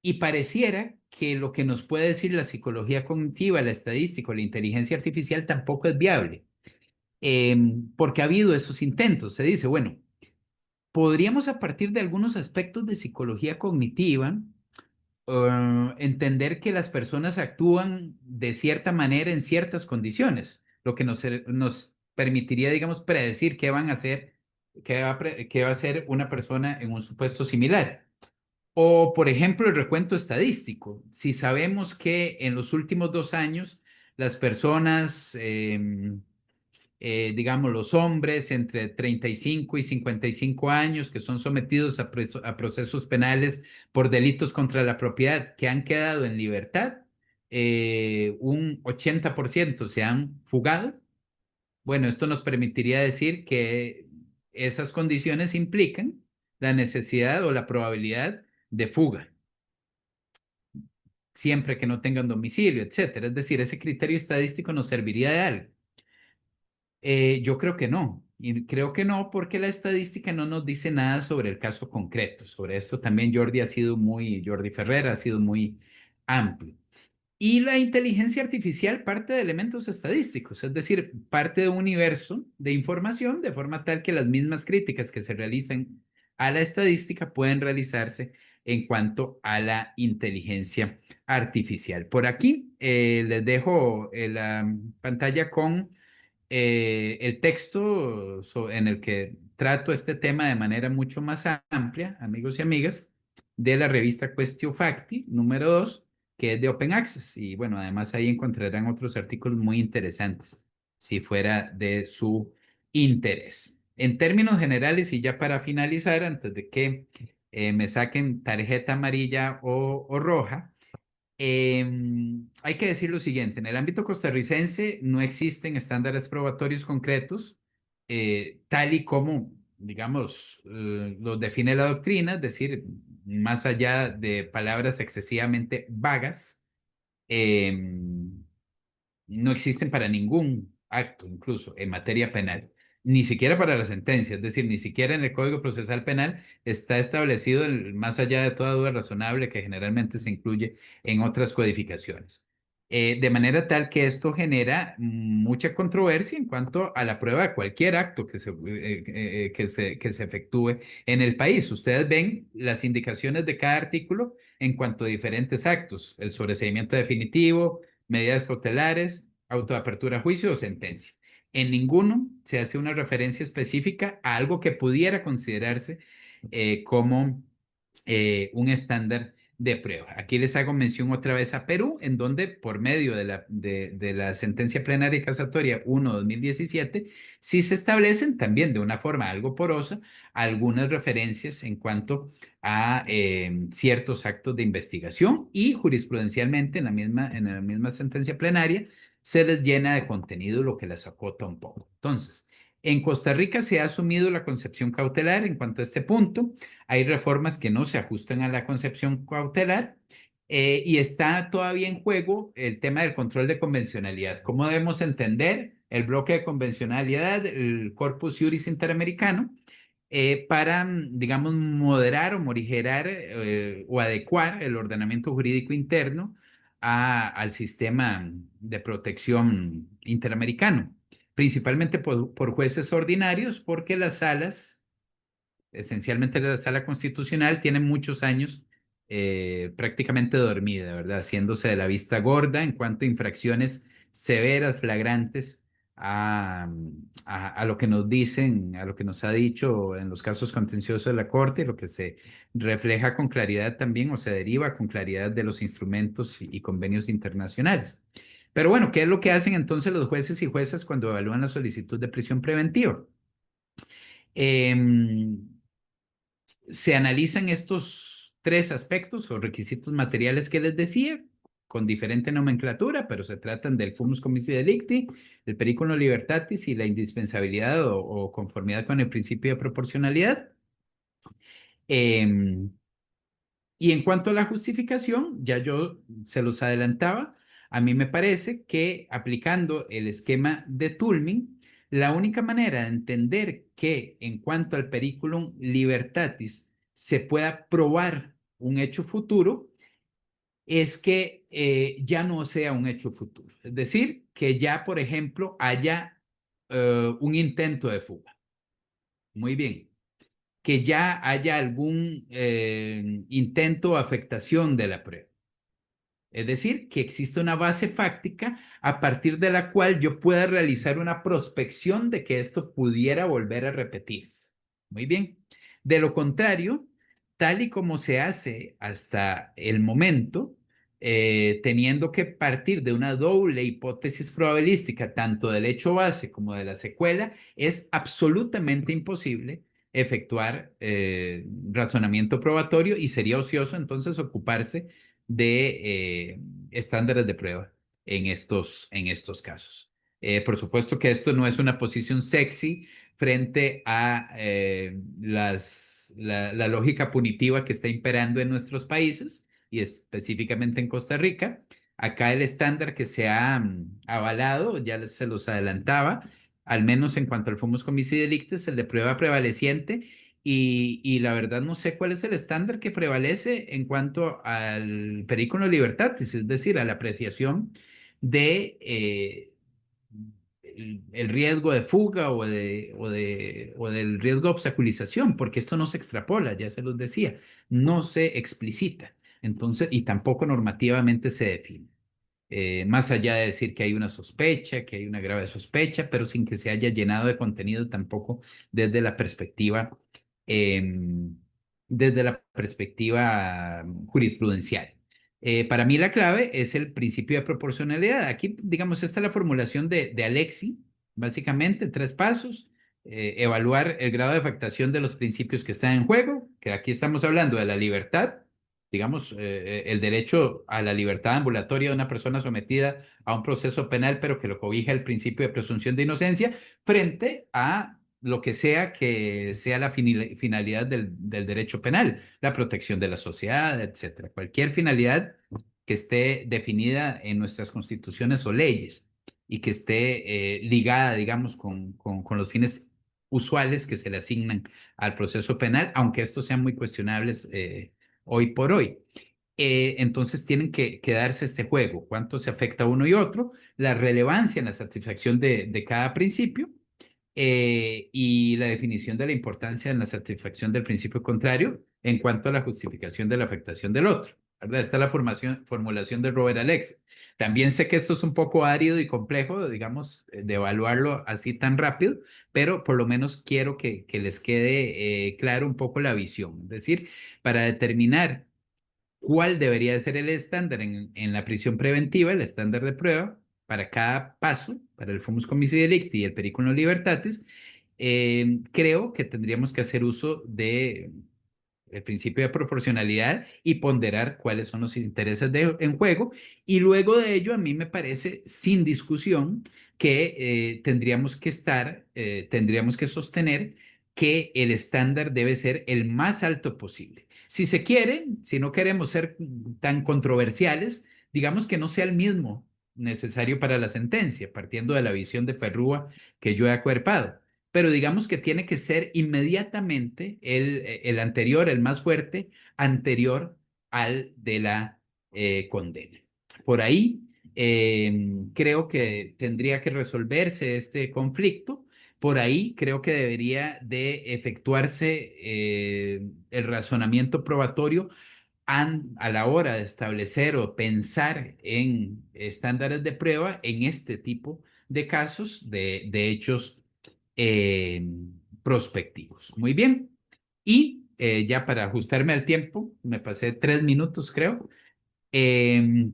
Y pareciera que lo que nos puede decir la psicología cognitiva, la estadística o la inteligencia artificial tampoco es viable, porque ha habido esos intentos. Se dice, bueno, podríamos a partir de algunos aspectos de psicología cognitiva entender que las personas actúan de cierta manera en ciertas condiciones, lo que nos permitiría, digamos, predecir qué van a hacer, qué va a hacer una persona en un supuesto similar. O, por ejemplo, el recuento estadístico. Si sabemos que en los últimos 2 años las personas, digamos, los hombres entre 35 y 55 años que son sometidos a procesos penales por delitos contra la propiedad que han quedado en libertad, un 80% se han fugado. Bueno, esto nos permitiría decir que esas condiciones implican la necesidad o la probabilidad de fuga siempre que no tengan domicilio, etcétera. Es decir, ese criterio estadístico nos serviría de algo. Yo creo que no. Y creo que no porque la estadística no nos dice nada sobre el caso concreto. Sobre esto también Jordi Ferrer ha sido muy amplio. Y la inteligencia artificial parte de elementos estadísticos, es decir, parte de un universo de información de forma tal que las mismas críticas que se realizan a la estadística pueden realizarse en cuanto a la inteligencia artificial. Por aquí les dejo la pantalla con el texto en el que trato este tema de manera mucho más amplia, amigos y amigas, de la revista Questio Facti, número 2 que es de Open Access. Y bueno, además ahí encontrarán otros artículos muy interesantes, si fuera de su interés. En términos generales, y ya para finalizar, antes de que me saquen tarjeta amarilla o roja, hay que decir lo siguiente, en el ámbito costarricense no existen estándares probatorios concretos, tal y como, digamos, los define la doctrina, es decir, más allá de palabras excesivamente vagas, no existen para ningún acto, incluso en materia penal, ni siquiera para la sentencia, es decir, ni siquiera en el Código Procesal Penal está establecido más allá de toda duda razonable que generalmente se incluye en otras codificaciones. De manera tal que esto genera mucha controversia en cuanto a la prueba de cualquier acto que se efectúe en el país. Ustedes ven las indicaciones de cada artículo en cuanto a diferentes actos, el sobreseimiento definitivo, medidas cautelares, autoapertura a juicio o sentencia. En ninguno se hace una referencia específica a algo que pudiera considerarse como un estándar de prueba. Aquí les hago mención otra vez a Perú, en donde por medio de la sentencia plenaria casatoria 1/2017, sí se establecen también de una forma algo porosa algunas referencias en cuanto a ciertos actos de investigación y jurisprudencialmente en la misma sentencia plenaria se les llena de contenido lo que les acota un poco. Entonces, en Costa Rica se ha asumido la concepción cautelar en cuanto a este punto. Hay reformas que no se ajustan a la concepción cautelar y está todavía en juego el tema del control de convencionalidad. ¿Cómo debemos entender el bloque de convencionalidad, el Corpus Juris Interamericano, para, digamos, moderar o morigerar o adecuar el ordenamiento jurídico interno al sistema de protección interamericano? Principalmente por jueces ordinarios, porque las salas, esencialmente la sala constitucional, tiene muchos años prácticamente dormida, ¿verdad? Haciéndose de la vista gorda en cuanto a infracciones severas, flagrantes a lo que nos dicen, a lo que nos ha dicho en los casos contenciosos de la Corte, lo que se refleja con claridad también o se deriva con claridad de los instrumentos y convenios internacionales. Pero bueno, ¿qué es lo que hacen entonces los jueces y juezas cuando evalúan la solicitud de prisión preventiva? Em, Se analizan estos tres aspectos o requisitos materiales que les decía, con diferente nomenclatura, pero se tratan del fumus comissi delicti, el periculum libertatis y la indispensabilidad o conformidad con el principio de proporcionalidad. Em, y en cuanto a la justificación, ya yo se los adelantaba, a mí me parece que aplicando el esquema de Tulmin, la única manera de entender que en cuanto al periculum libertatis se pueda probar un hecho futuro es que ya no sea un hecho futuro. Es decir, que ya, por ejemplo, haya un intento de fuga. Muy bien, que ya haya algún intento o afectación de la prueba. Es decir, que existe una base fáctica a partir de la cual yo pueda realizar una prospección de que esto pudiera volver a repetirse. Muy bien. De lo contrario, tal y como se hace hasta el momento, teniendo que partir de una doble hipótesis probabilística, tanto del hecho base como de la secuela, es absolutamente imposible efectuar razonamiento probatorio y sería ocioso entonces ocuparse de estándares de prueba en estos casos. Por supuesto que esto no es una posición sexy frente a la lógica punitiva que está imperando en nuestros países y específicamente en Costa Rica. Acá el estándar que se ha avalado, ya se los adelantaba, al menos en cuanto al fumus comissi delicti, es el de prueba prevaleciente y la verdad no sé cuál es el estándar que prevalece en cuanto al periculum libertatis, es decir, a la apreciación de el riesgo de fuga o del riesgo de obstaculización, porque esto no se extrapola, ya se los decía, no se explicita, entonces, y tampoco normativamente se define. Más allá de decir que hay una sospecha, que hay una grave sospecha, pero sin que se haya llenado de contenido tampoco desde la perspectiva, em, desde la perspectiva jurisprudencial. Para mí la clave es el principio de proporcionalidad. Aquí, digamos, esta es la formulación de Alexi, básicamente, tres pasos. Evaluar el grado de afectación de los principios que están en juego, que aquí estamos hablando de la libertad, digamos, el derecho a la libertad ambulatoria de una persona sometida a un proceso penal, pero que lo cobija el principio de presunción de inocencia, frente a lo que sea la finalidad del derecho penal, la protección de la sociedad, etcétera. Cualquier finalidad que esté definida en nuestras constituciones o leyes y que esté ligada, digamos, con los fines usuales que se le asignan al proceso penal, aunque estos sean muy cuestionables hoy por hoy. Entonces tienen que darse este juego, cuánto se afecta uno y otro, la relevancia en la satisfacción de cada principio y la definición de la importancia en la satisfacción del principio contrario en cuanto a la justificación de la afectación del otro. ¿Verdad? Esta es la formulación de Robert Alex. También sé que esto es un poco árido y complejo, digamos, de evaluarlo así tan rápido, pero por lo menos quiero que les quede claro un poco la visión. Es decir, para determinar cuál debería de ser el estándar en la prisión preventiva, el estándar de prueba para cada paso, para el fumus homicidi delicti y el periculum libertatis. Creo que tendríamos que hacer uso de el principio de proporcionalidad y ponderar cuáles son los intereses en juego. Y luego de ello, a mí me parece sin discusión que tendríamos que sostener que el estándar debe ser el más alto posible. Si se quiere, si no queremos ser tan controversiales, digamos que no sea el mismo necesario para la sentencia, partiendo de la visión de Ferrúa que yo he acuerpado, pero digamos que tiene que ser inmediatamente el anterior, el más fuerte, anterior al de la condena. Por ahí creo que tendría que resolverse este conflicto. Por ahí creo que debería de efectuarse el razonamiento probatorio a la hora de establecer o pensar en estándares de prueba en este tipo de casos de hechos eh, prospectivos. Muy bien. Y ya para ajustarme al tiempo, me pasé 3 minutos, creo.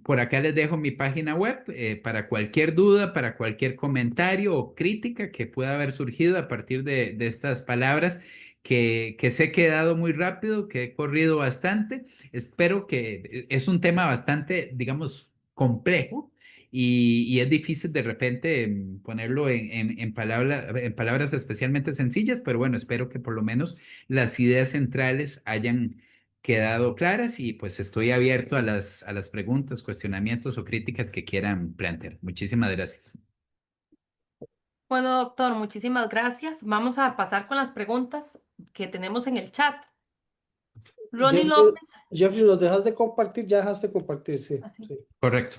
Por acá les dejo mi página web para cualquier duda, para cualquier comentario o crítica que pueda haber surgido a partir de estas palabras que sé que he dado muy rápido, que he corrido bastante. Espero que es un tema bastante, digamos, complejo y es difícil de repente ponerlo en palabras especialmente sencillas, pero bueno, espero que por lo menos las ideas centrales hayan quedado claras y pues estoy abierto a las preguntas, cuestionamientos o críticas que quieran plantear. Muchísimas gracias. Bueno, doctor, muchísimas gracias. Vamos a pasar con las preguntas que tenemos en el chat. Ronnie Jeffrey, López, Jeffrey, ¿los dejas de compartir? Ya dejaste de compartir, sí, así. sí. Correcto.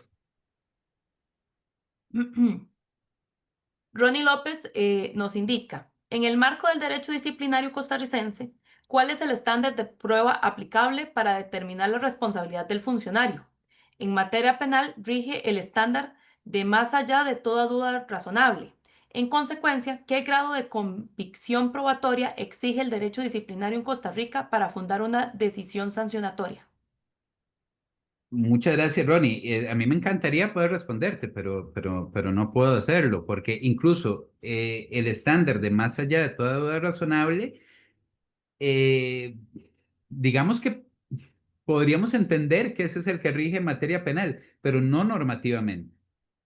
Ronnie López nos indica, en el marco del derecho disciplinario costarricense, ¿cuál es el estándar de prueba aplicable para determinar la responsabilidad del funcionario? En materia penal rige el estándar de más allá de toda duda razonable. En consecuencia, ¿qué grado de convicción probatoria exige el derecho disciplinario en Costa Rica para fundar una decisión sancionatoria? Muchas gracias, Ronnie. A mí me encantaría poder responderte, pero no puedo hacerlo, porque incluso el estándar de más allá de toda duda razonable, eh, digamos que podríamos entender que ese es el que rige en materia penal, pero no normativamente.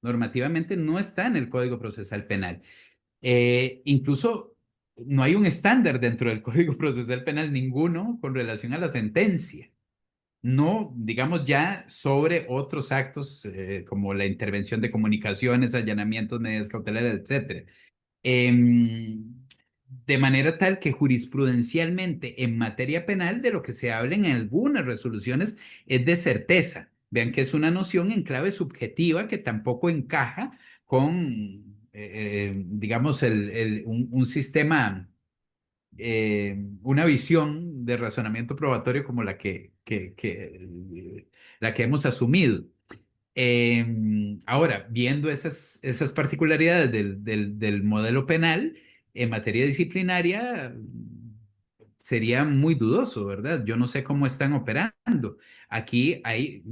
Normativamente no está en el Código Procesal Penal. Incluso no hay un estándar dentro del Código Procesal Penal ninguno con relación a la sentencia. No, digamos ya sobre otros actos como la intervención de comunicaciones, allanamientos, medidas cautelares, etcétera. Em, de manera tal que jurisprudencialmente en materia penal de lo que se habla en algunas resoluciones es de certeza. Vean que es una noción en clave subjetiva que tampoco encaja con, digamos, un sistema, una visión de razonamiento probatorio como la que hemos asumido. Ahora, viendo esas particularidades del modelo penal en materia disciplinaria, sería muy dudoso, ¿verdad? Yo no sé cómo están operando. Aquí hay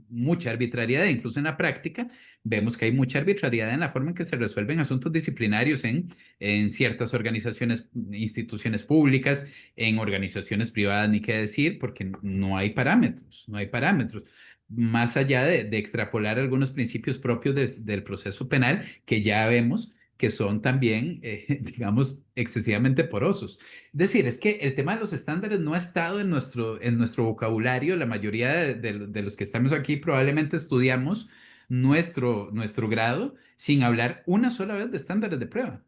mucha arbitrariedad, incluso en la práctica vemos que hay mucha arbitrariedad en la forma en que se resuelven asuntos disciplinarios en ciertas organizaciones, instituciones públicas, en organizaciones privadas, ni qué decir, porque no hay parámetros, no hay parámetros más allá de extrapolar algunos principios propios del proceso penal que ya vemos que son también, digamos, excesivamente porosos. Es decir, es que el tema de los estándares no ha estado en nuestro vocabulario. La mayoría de los que estamos aquí probablemente estudiamos nuestro grado sin hablar una sola vez de estándares de prueba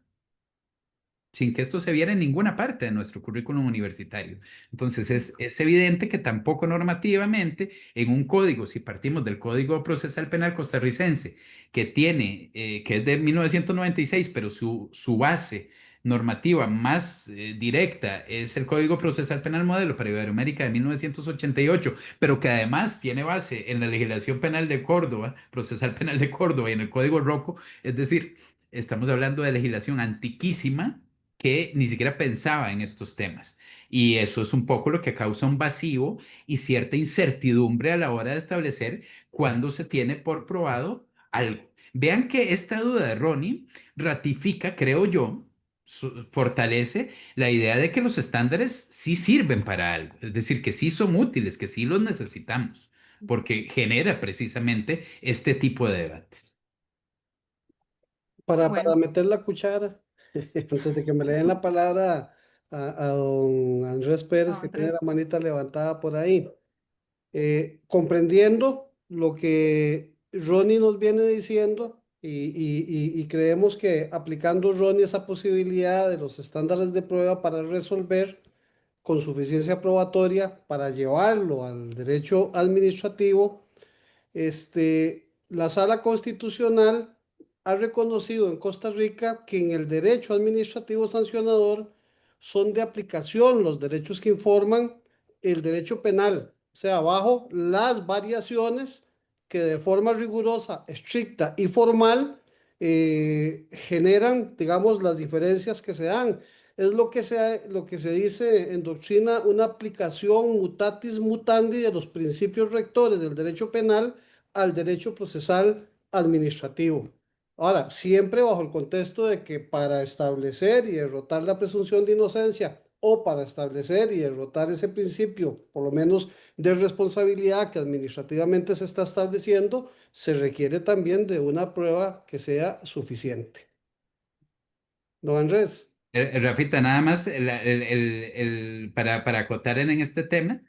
sin que esto se viera en ninguna parte de nuestro currículum universitario. Entonces, es evidente que tampoco normativamente en un código, si partimos del Código Procesal Penal costarricense, que es de 1996, pero su base normativa más directa es el Código Procesal Penal Modelo para Iberoamérica de 1988, pero que además tiene base en la legislación penal de Córdoba, Procesal Penal de Córdoba y en el Código Roco, es decir, estamos hablando de legislación antiquísima que ni siquiera pensaba en estos temas. Y eso es un poco lo que causa un vacío y cierta incertidumbre a la hora de establecer cuándo se tiene por probado algo. Vean que esta duda de Ronnie ratifica, creo yo, fortalece la idea de que los estándares sí sirven para algo, es decir, que sí son útiles, que sí los necesitamos, porque genera precisamente este tipo de debates. Para Bueno, meter la cuchara, antes de que me le den la palabra a don Andrés Pérez, no, que tiene la Andrés. manita levantada por ahí. Comprendiendo lo que Ronnie nos viene diciendo y creemos que aplicando Ronnie esa posibilidad de los estándares de prueba para resolver con suficiencia probatoria, para llevarlo al derecho administrativo, la Sala Constitucional ha reconocido en Costa Rica que en el derecho administrativo sancionador son de aplicación los derechos que informan el derecho penal, o sea, bajo las variaciones que de forma rigurosa, estricta y formal generan, digamos, las diferencias que se dan. Es lo que se dice en doctrina una aplicación mutatis mutandi de los principios rectores del derecho penal al derecho procesal administrativo. Ahora, siempre bajo el contexto de que para establecer y derrotar la presunción de inocencia o para establecer y derrotar ese principio, por lo menos de responsabilidad que administrativamente se está estableciendo, se requiere también de una prueba que sea suficiente. ¿No, Andrés? Rafita, nada más para acotar en este tema.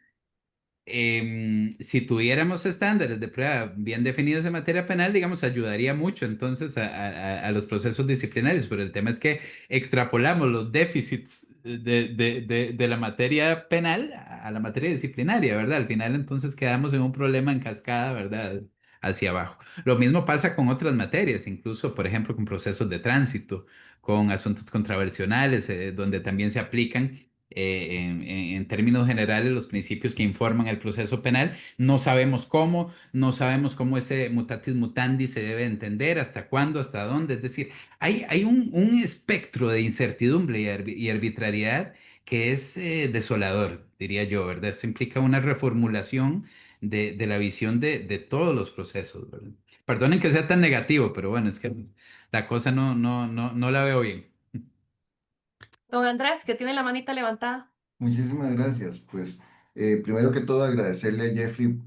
Si tuviéramos estándares de prueba bien definidos en materia penal, digamos, ayudaría mucho entonces a los procesos disciplinarios, pero el tema es que extrapolamos los déficits de la materia penal a la materia disciplinaria, ¿verdad? Al final entonces quedamos en un problema en cascada, ¿verdad? Hacia abajo. Lo mismo pasa con otras materias, incluso, por ejemplo, con procesos de tránsito, con asuntos controversiales, donde también se aplican en términos generales los principios que informan el proceso penal. No sabemos cómo ese mutatis mutandis se debe entender, hasta cuándo, hasta dónde. Es decir, hay un espectro de incertidumbre y arbitrariedad que es desolador, diría yo, ¿verdad? Esto implica una reformulación de la visión de todos los procesos, ¿verdad? Perdonen que sea tan negativo, pero bueno, es que la cosa no la veo bien. Don Andrés, que tiene la manita levantada. Muchísimas gracias. Pues primero que todo agradecerle a Jeffrey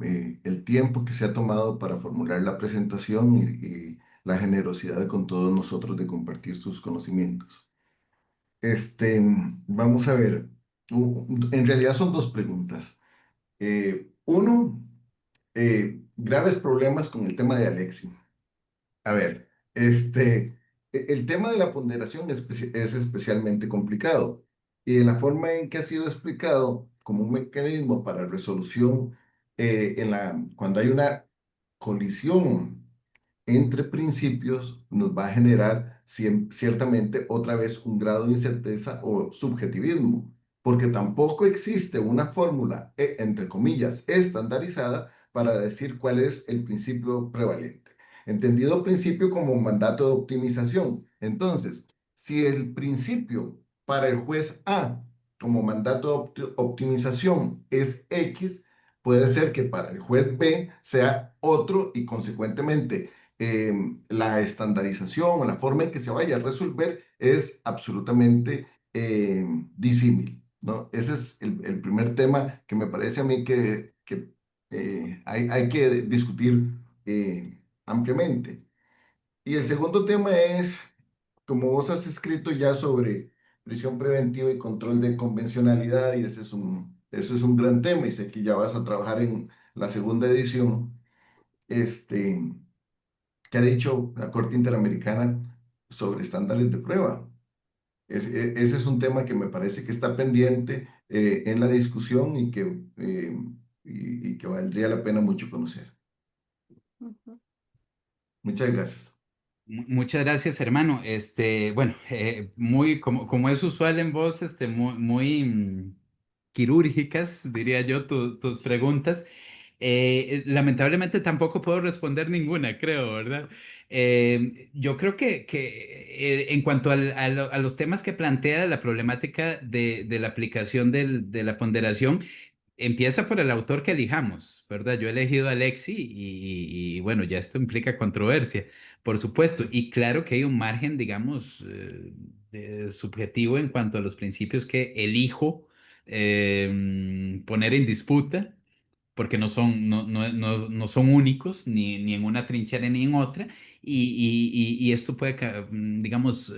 el tiempo que se ha tomado para formular la presentación y la generosidad con todos nosotros de compartir sus conocimientos. Vamos a ver, en realidad son dos preguntas. Uno, graves problemas con el tema de Alexi. A ver, el tema de la ponderación es especialmente complicado y en la forma en que ha sido explicado como un mecanismo para resolución cuando hay una colisión entre principios nos va a generar ciertamente otra vez un grado de incerteza o subjetivismo, porque tampoco existe una fórmula, entre comillas, estandarizada para decir cuál es el principio prevalente. Entendido principio como mandato de optimización. Entonces, si el principio para el juez A como mandato de optimización es X, puede ser que para el juez B sea otro y consecuentemente la estandarización o la forma en que se vaya a resolver es absolutamente disímil, ¿no? Ese es el primer tema que me parece a mí que hay que discutir ampliamente. Y el segundo tema es, como vos has escrito ya sobre prisión preventiva y control de convencionalidad, y eso es un gran tema, y sé que ya vas a trabajar en la segunda edición, este que ha dicho la Corte Interamericana sobre estándares de prueba. Ese es un tema que me parece que está pendiente en la discusión y que valdría la pena mucho conocer. Ujú. Muchas gracias. Muchas gracias, hermano. Bueno, como es usual en vos, muy quirúrgicas, diría yo, tus preguntas. Lamentablemente tampoco puedo responder ninguna, creo, ¿verdad? Yo creo que en cuanto a los temas que plantea la problemática de la aplicación de la ponderación, empieza por el autor que elijamos, ¿verdad? Yo he elegido a Alexi y, bueno, ya esto implica controversia, por supuesto. Y claro que hay un margen, digamos, subjetivo en cuanto a los principios que elijo poner en disputa porque no son únicos, ni en una trinchera ni en otra, y esto puede, digamos,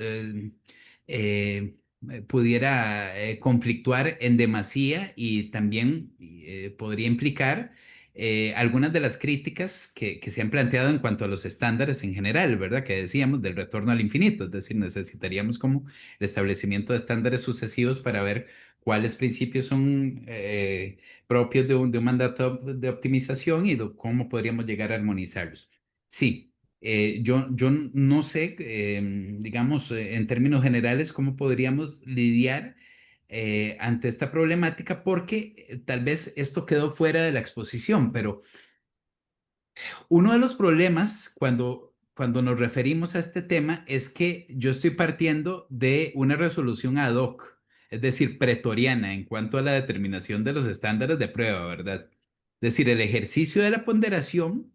pudiera conflictuar en demasía y también podría implicar algunas de las críticas que se han planteado en cuanto a los estándares en general, ¿verdad? Que decíamos del retorno al infinito, es decir, necesitaríamos como el establecimiento de estándares sucesivos para ver cuáles principios son propios de un mandato de optimización y de cómo podríamos llegar a armonizarlos. Sí, yo no sé, digamos, en términos generales, cómo podríamos lidiar ante esta problemática, porque tal vez esto quedó fuera de la exposición, pero uno de los problemas cuando nos referimos a este tema es que yo estoy partiendo de una resolución ad hoc, es decir, pretoriana en cuanto a la determinación de los estándares de prueba, ¿verdad? Es decir, el ejercicio de la ponderación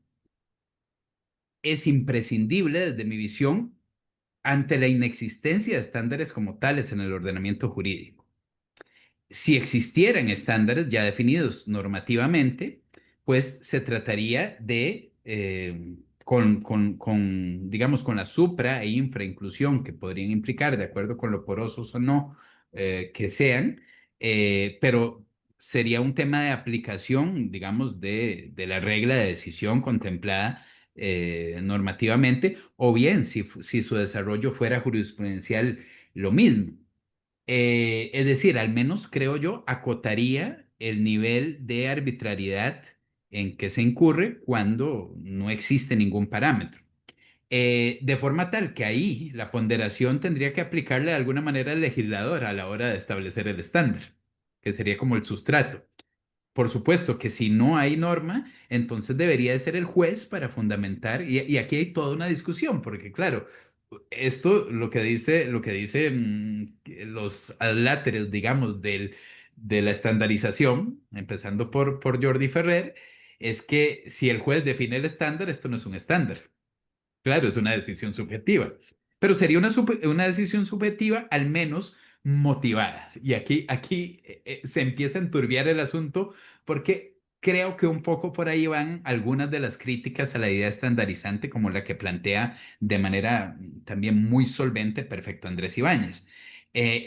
es imprescindible desde mi visión ante la inexistencia de estándares como tales en el ordenamiento jurídico. Si existieran estándares ya definidos normativamente, pues se trataría de, digamos, con la supra e infrainclusión que podrían implicar, de acuerdo con lo porosos o no que sean, pero sería un tema de aplicación, digamos, de la regla de decisión contemplada normativamente, o bien si su desarrollo fuera jurisprudencial, lo mismo. Es decir, al menos creo yo, acotaría el nivel de arbitrariedad en que se incurre cuando no existe ningún parámetro. De forma tal que ahí la ponderación tendría que aplicarle de alguna manera al legislador a la hora de establecer el estándar, que sería como el sustrato. Por supuesto que si no hay norma, entonces debería de ser el juez para fundamentar, y aquí hay toda una discusión, porque claro, esto lo que dice los adláteres, digamos, de la estandarización, empezando por Jordi Ferrer, es que si el juez define el estándar, esto no es un estándar. Claro, es una decisión subjetiva, pero sería una decisión subjetiva al menos motivada. Y aquí se empieza a enturbiar el asunto porque creo que un poco por ahí van algunas de las críticas a la idea estandarizante como la que plantea de manera también muy solvente Perfecto Andrés Ibáñez.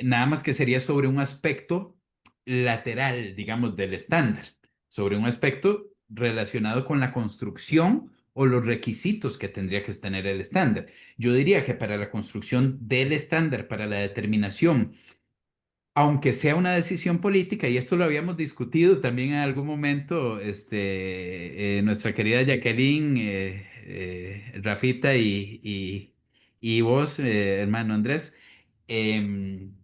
Nada más que sería sobre un aspecto lateral, digamos, del estándar, sobre un aspecto relacionado con la construcción o los requisitos que tendría que tener el estándar. Yo diría que para la construcción del estándar, para la determinación, aunque sea una decisión política, y esto lo habíamos discutido también en algún momento, nuestra querida Jacqueline, Rafita y vos, hermano Andrés, en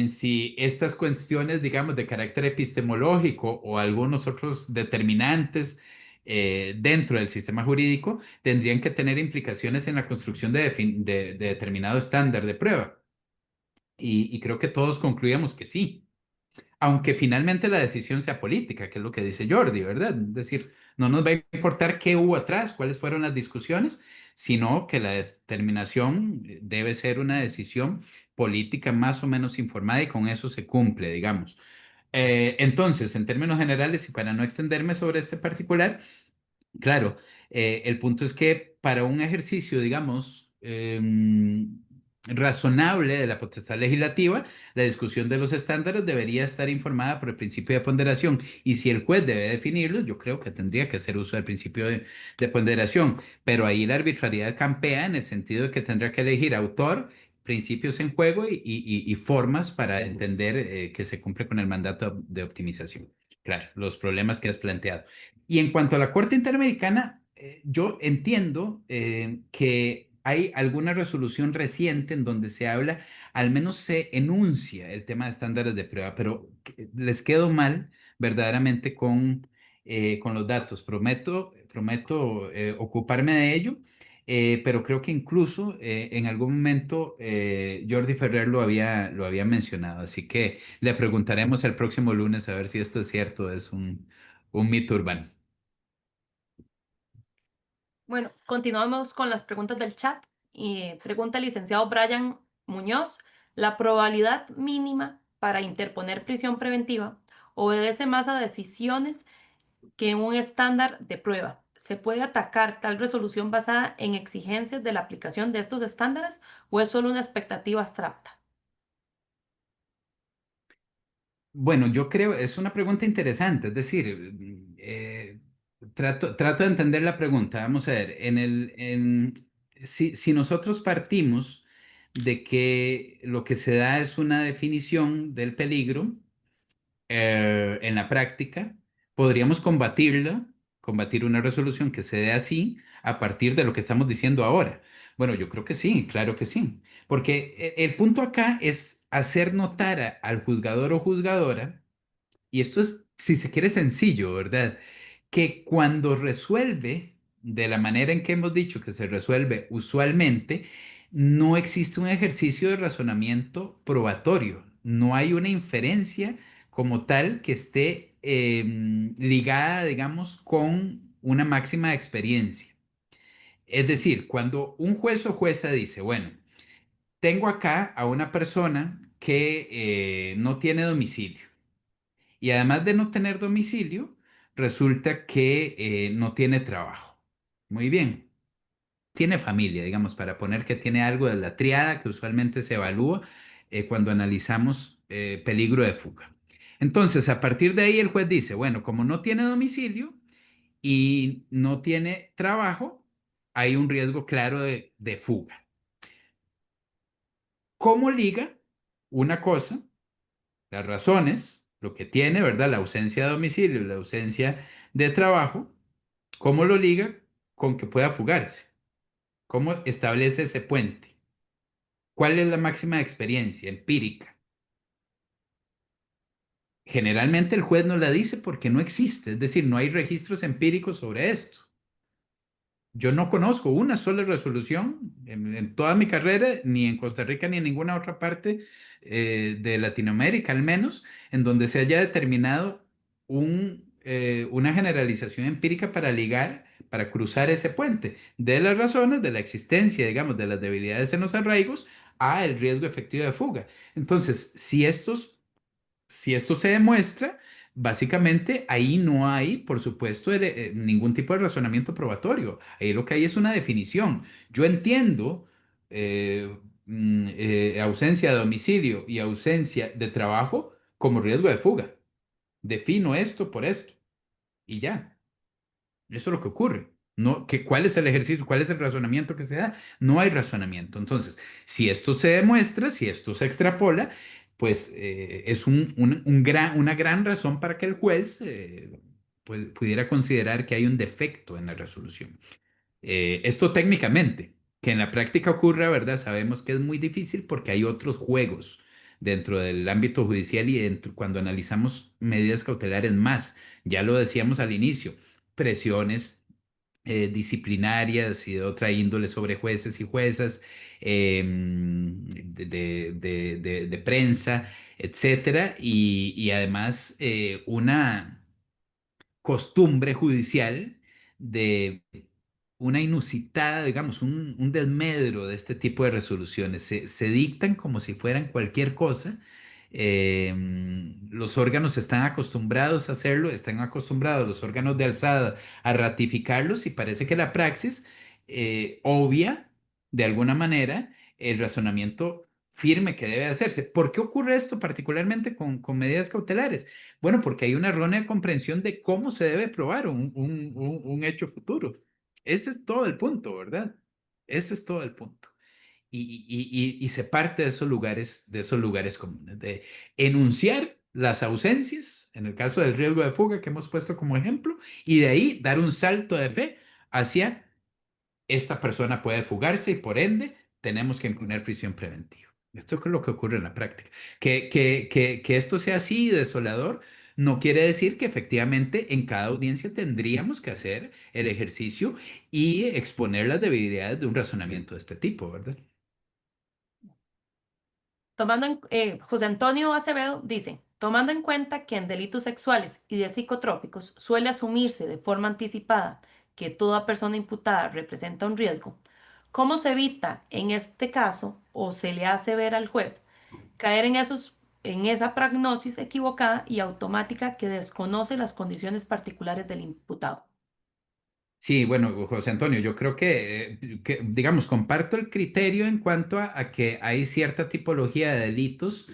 si estas cuestiones, digamos, de carácter epistemológico o algunos otros determinantes dentro del sistema jurídico tendrían que tener implicaciones en la construcción de determinado estándar de prueba. Y creo que todos concluíamos que sí, aunque finalmente la decisión sea política, que es lo que dice Jordi, ¿verdad? Es decir, no nos va a importar qué hubo atrás, cuáles fueron las discusiones, sino que la determinación debe ser una decisión política más o menos informada y con eso se cumple, digamos. Entonces, en términos generales y para no extenderme sobre este particular, claro, el punto es que para un ejercicio, digamos, razonable de la potestad legislativa, la discusión de los estándares debería estar informada por el principio de ponderación. Y si el juez debe definirlos, yo creo que tendría que hacer uso del principio de ponderación. Pero ahí la arbitrariedad campea en el sentido de que tendrá que elegir autor, principios en juego y formas para entender que se cumple con el mandato de optimización. Claro, los problemas que has planteado. Y en cuanto a la Corte Interamericana, yo entiendo que hay alguna resolución reciente en donde se habla, al menos se enuncia el tema de estándares de prueba, pero les quedo mal verdaderamente con los datos. Prometo ocuparme de ello. pero creo que incluso en algún momento Jordi Ferrer lo había mencionado, así que le preguntaremos el próximo lunes a ver si esto es cierto, es un mito urbano. Bueno, continuamos con las preguntas del chat. Pregunta el licenciado Brian Muñoz, ¿la probabilidad mínima para interponer prisión preventiva obedece más a decisiones que un estándar de prueba? ¿Se puede atacar tal resolución basada en exigencias de la aplicación de estos estándares o es solo una expectativa abstracta? Bueno, yo creo, es una pregunta interesante, es decir, trato de entender la pregunta. Vamos a ver, si nosotros partimos de que lo que se da es una definición del peligro, en la práctica, podríamos combatir una resolución que se dé así a partir de lo que estamos diciendo ahora. Bueno, yo creo que sí, claro que sí, porque el punto acá es hacer notar al juzgador o juzgadora, y esto es, si se quiere, sencillo, ¿verdad? Que cuando resuelve de la manera en que hemos dicho que se resuelve usualmente, no existe un ejercicio de razonamiento probatorio, no hay una inferencia como tal que esté ligada, digamos, con una máxima de experiencia. Es decir, cuando un juez o jueza dice, bueno, tengo acá a una persona que no tiene domicilio. Y además de no tener domicilio, resulta que no tiene trabajo. Muy bien. Tiene familia, digamos, para poner que tiene algo de la triada que usualmente se evalúa cuando analizamos peligro de fuga. Entonces, a partir de ahí, el juez dice, bueno, como no tiene domicilio y no tiene trabajo, hay un riesgo claro de fuga. ¿Cómo liga una cosa? Las razones, lo que tiene, ¿verdad? La ausencia de domicilio, la ausencia de trabajo, ¿cómo lo liga con que pueda fugarse? ¿Cómo establece ese puente? ¿Cuál es la máxima experiencia empírica? Generalmente el juez no la dice porque no existe, es decir, no hay registros empíricos sobre esto. Yo no conozco una sola resolución en toda mi carrera, ni en Costa Rica ni en ninguna otra parte de Latinoamérica, al menos, en donde se haya determinado una generalización empírica para ligar, para cruzar ese puente de las razones de la existencia, digamos, de las debilidades en los arraigos a el riesgo efectivo de fuga. Entonces, si esto se demuestra, básicamente ahí no hay, por supuesto, ningún tipo de razonamiento probatorio. Ahí lo que hay es una definición. Yo entiendo ausencia de domicilio y ausencia de trabajo como riesgo de fuga. Defino esto por esto y ya. Eso es lo que ocurre. No, ¿cuál es el ejercicio? ¿Cuál es el razonamiento que se da? No hay razonamiento. Entonces, si esto se demuestra, si esto se extrapola, pues es una gran razón para que el juez pues, pudiera considerar que hay un defecto en la resolución. Esto técnicamente, que en la práctica ocurra, ¿verdad? Sabemos que es muy difícil porque hay otros juegos dentro del ámbito judicial y cuando analizamos medidas cautelares más. Ya lo decíamos al inicio, presiones disciplinarias y de otra índole sobre jueces y juezas, de prensa, etcétera, y además una costumbre judicial de una inusitada, digamos, un desmedro de este tipo de resoluciones. Se dictan como si fueran cualquier cosa. Los órganos están acostumbrados a hacerlo, están acostumbrados los órganos de alzada a ratificarlos y parece que la praxis obvia de alguna manera el razonamiento firme que debe hacerse. ¿Por qué ocurre esto particularmente con medidas cautelares? Bueno, porque hay una errónea comprensión de cómo se debe probar un hecho futuro. Ese es todo el punto, ¿verdad? Ese es todo el punto. Y se parte de esos lugares comunes, de enunciar las ausencias, en el caso del riesgo de fuga que hemos puesto como ejemplo, y de ahí dar un salto de fe hacia esta persona puede fugarse y por ende tenemos que imponer prisión preventiva. Esto es lo que ocurre en la práctica. Que esto sea así desolador, no quiere decir que efectivamente en cada audiencia tendríamos que hacer el ejercicio y exponer las debilidades de un razonamiento de este tipo, ¿verdad? José Antonio Acevedo dice, tomando en cuenta que en delitos sexuales y de psicotrópicos suele asumirse de forma anticipada que toda persona imputada representa un riesgo, ¿cómo se evita en este caso o se le hace ver al juez caer en esa prognosis equivocada y automática que desconoce las condiciones particulares del imputado? Sí, bueno, José Antonio, yo creo que, digamos, comparto el criterio en cuanto a que hay cierta tipología de delitos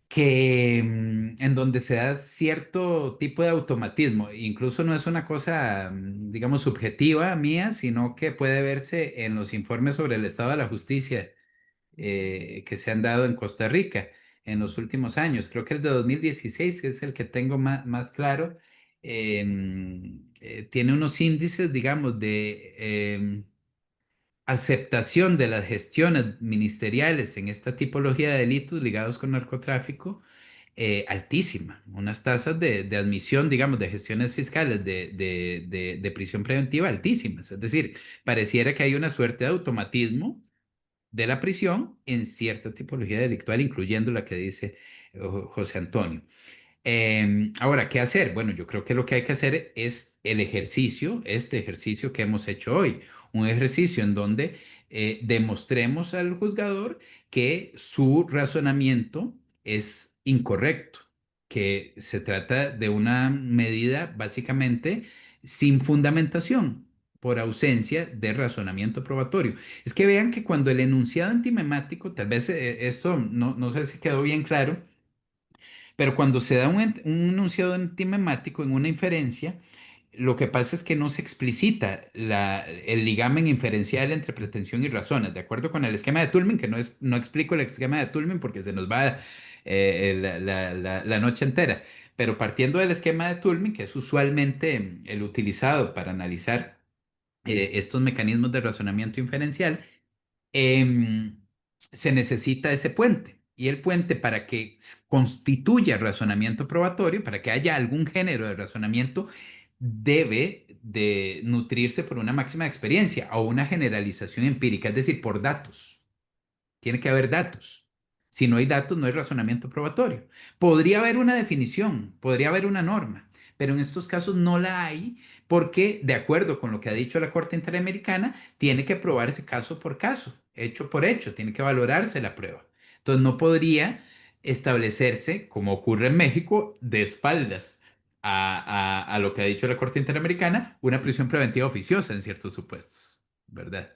que en donde se da cierto tipo de automatismo. Incluso no es una cosa, digamos, subjetiva mía, sino que puede verse en los informes sobre el estado de la justicia que se han dado en Costa Rica en los últimos años. Creo que el de 2016, que es el que tengo más claro, tiene unos índices, digamos, de aceptación de las gestiones ministeriales en esta tipología de delitos ligados con narcotráfico altísima, unas tasas de admisión, digamos, de gestiones fiscales de prisión preventiva altísimas. Es decir, pareciera que hay una suerte de automatismo de la prisión en cierta tipología delictual, incluyendo la que dice José Antonio. Ahora, ¿qué hacer? Bueno, yo creo que lo que hay que hacer es el ejercicio, este ejercicio que hemos hecho hoy, un ejercicio en donde demostremos al juzgador que su razonamiento es incorrecto, que se trata de una medida básicamente sin fundamentación, por ausencia de razonamiento probatorio. Es que vean que cuando el enunciado antimemático, tal vez esto no sé si quedó bien claro, pero cuando se da un enunciado antimemático en una inferencia, lo que pasa es que no se explicita el ligamen inferencial entre pretensión y razones, de acuerdo con el esquema de Tullman, que no explico el esquema de Tullman porque se nos va la noche entera, pero partiendo del esquema de Tullman, que es usualmente el utilizado para analizar estos mecanismos de razonamiento inferencial, em, se necesita ese puente. Y el puente para que constituya razonamiento probatorio, para que haya algún género de razonamiento, debe de nutrirse por una máxima de experiencia o una generalización empírica, es decir, por datos. Tiene que haber datos. Si no hay datos, no hay razonamiento probatorio. Podría haber una definición, podría haber una norma, pero en estos casos no la hay porque, de acuerdo con lo que ha dicho la Corte Interamericana, tiene que probarse caso por caso, hecho por hecho, tiene que valorarse la prueba. Entonces, no podría establecerse, como ocurre en México, de espaldas a lo que ha dicho la Corte Interamericana, una prisión preventiva oficiosa en ciertos supuestos, ¿verdad?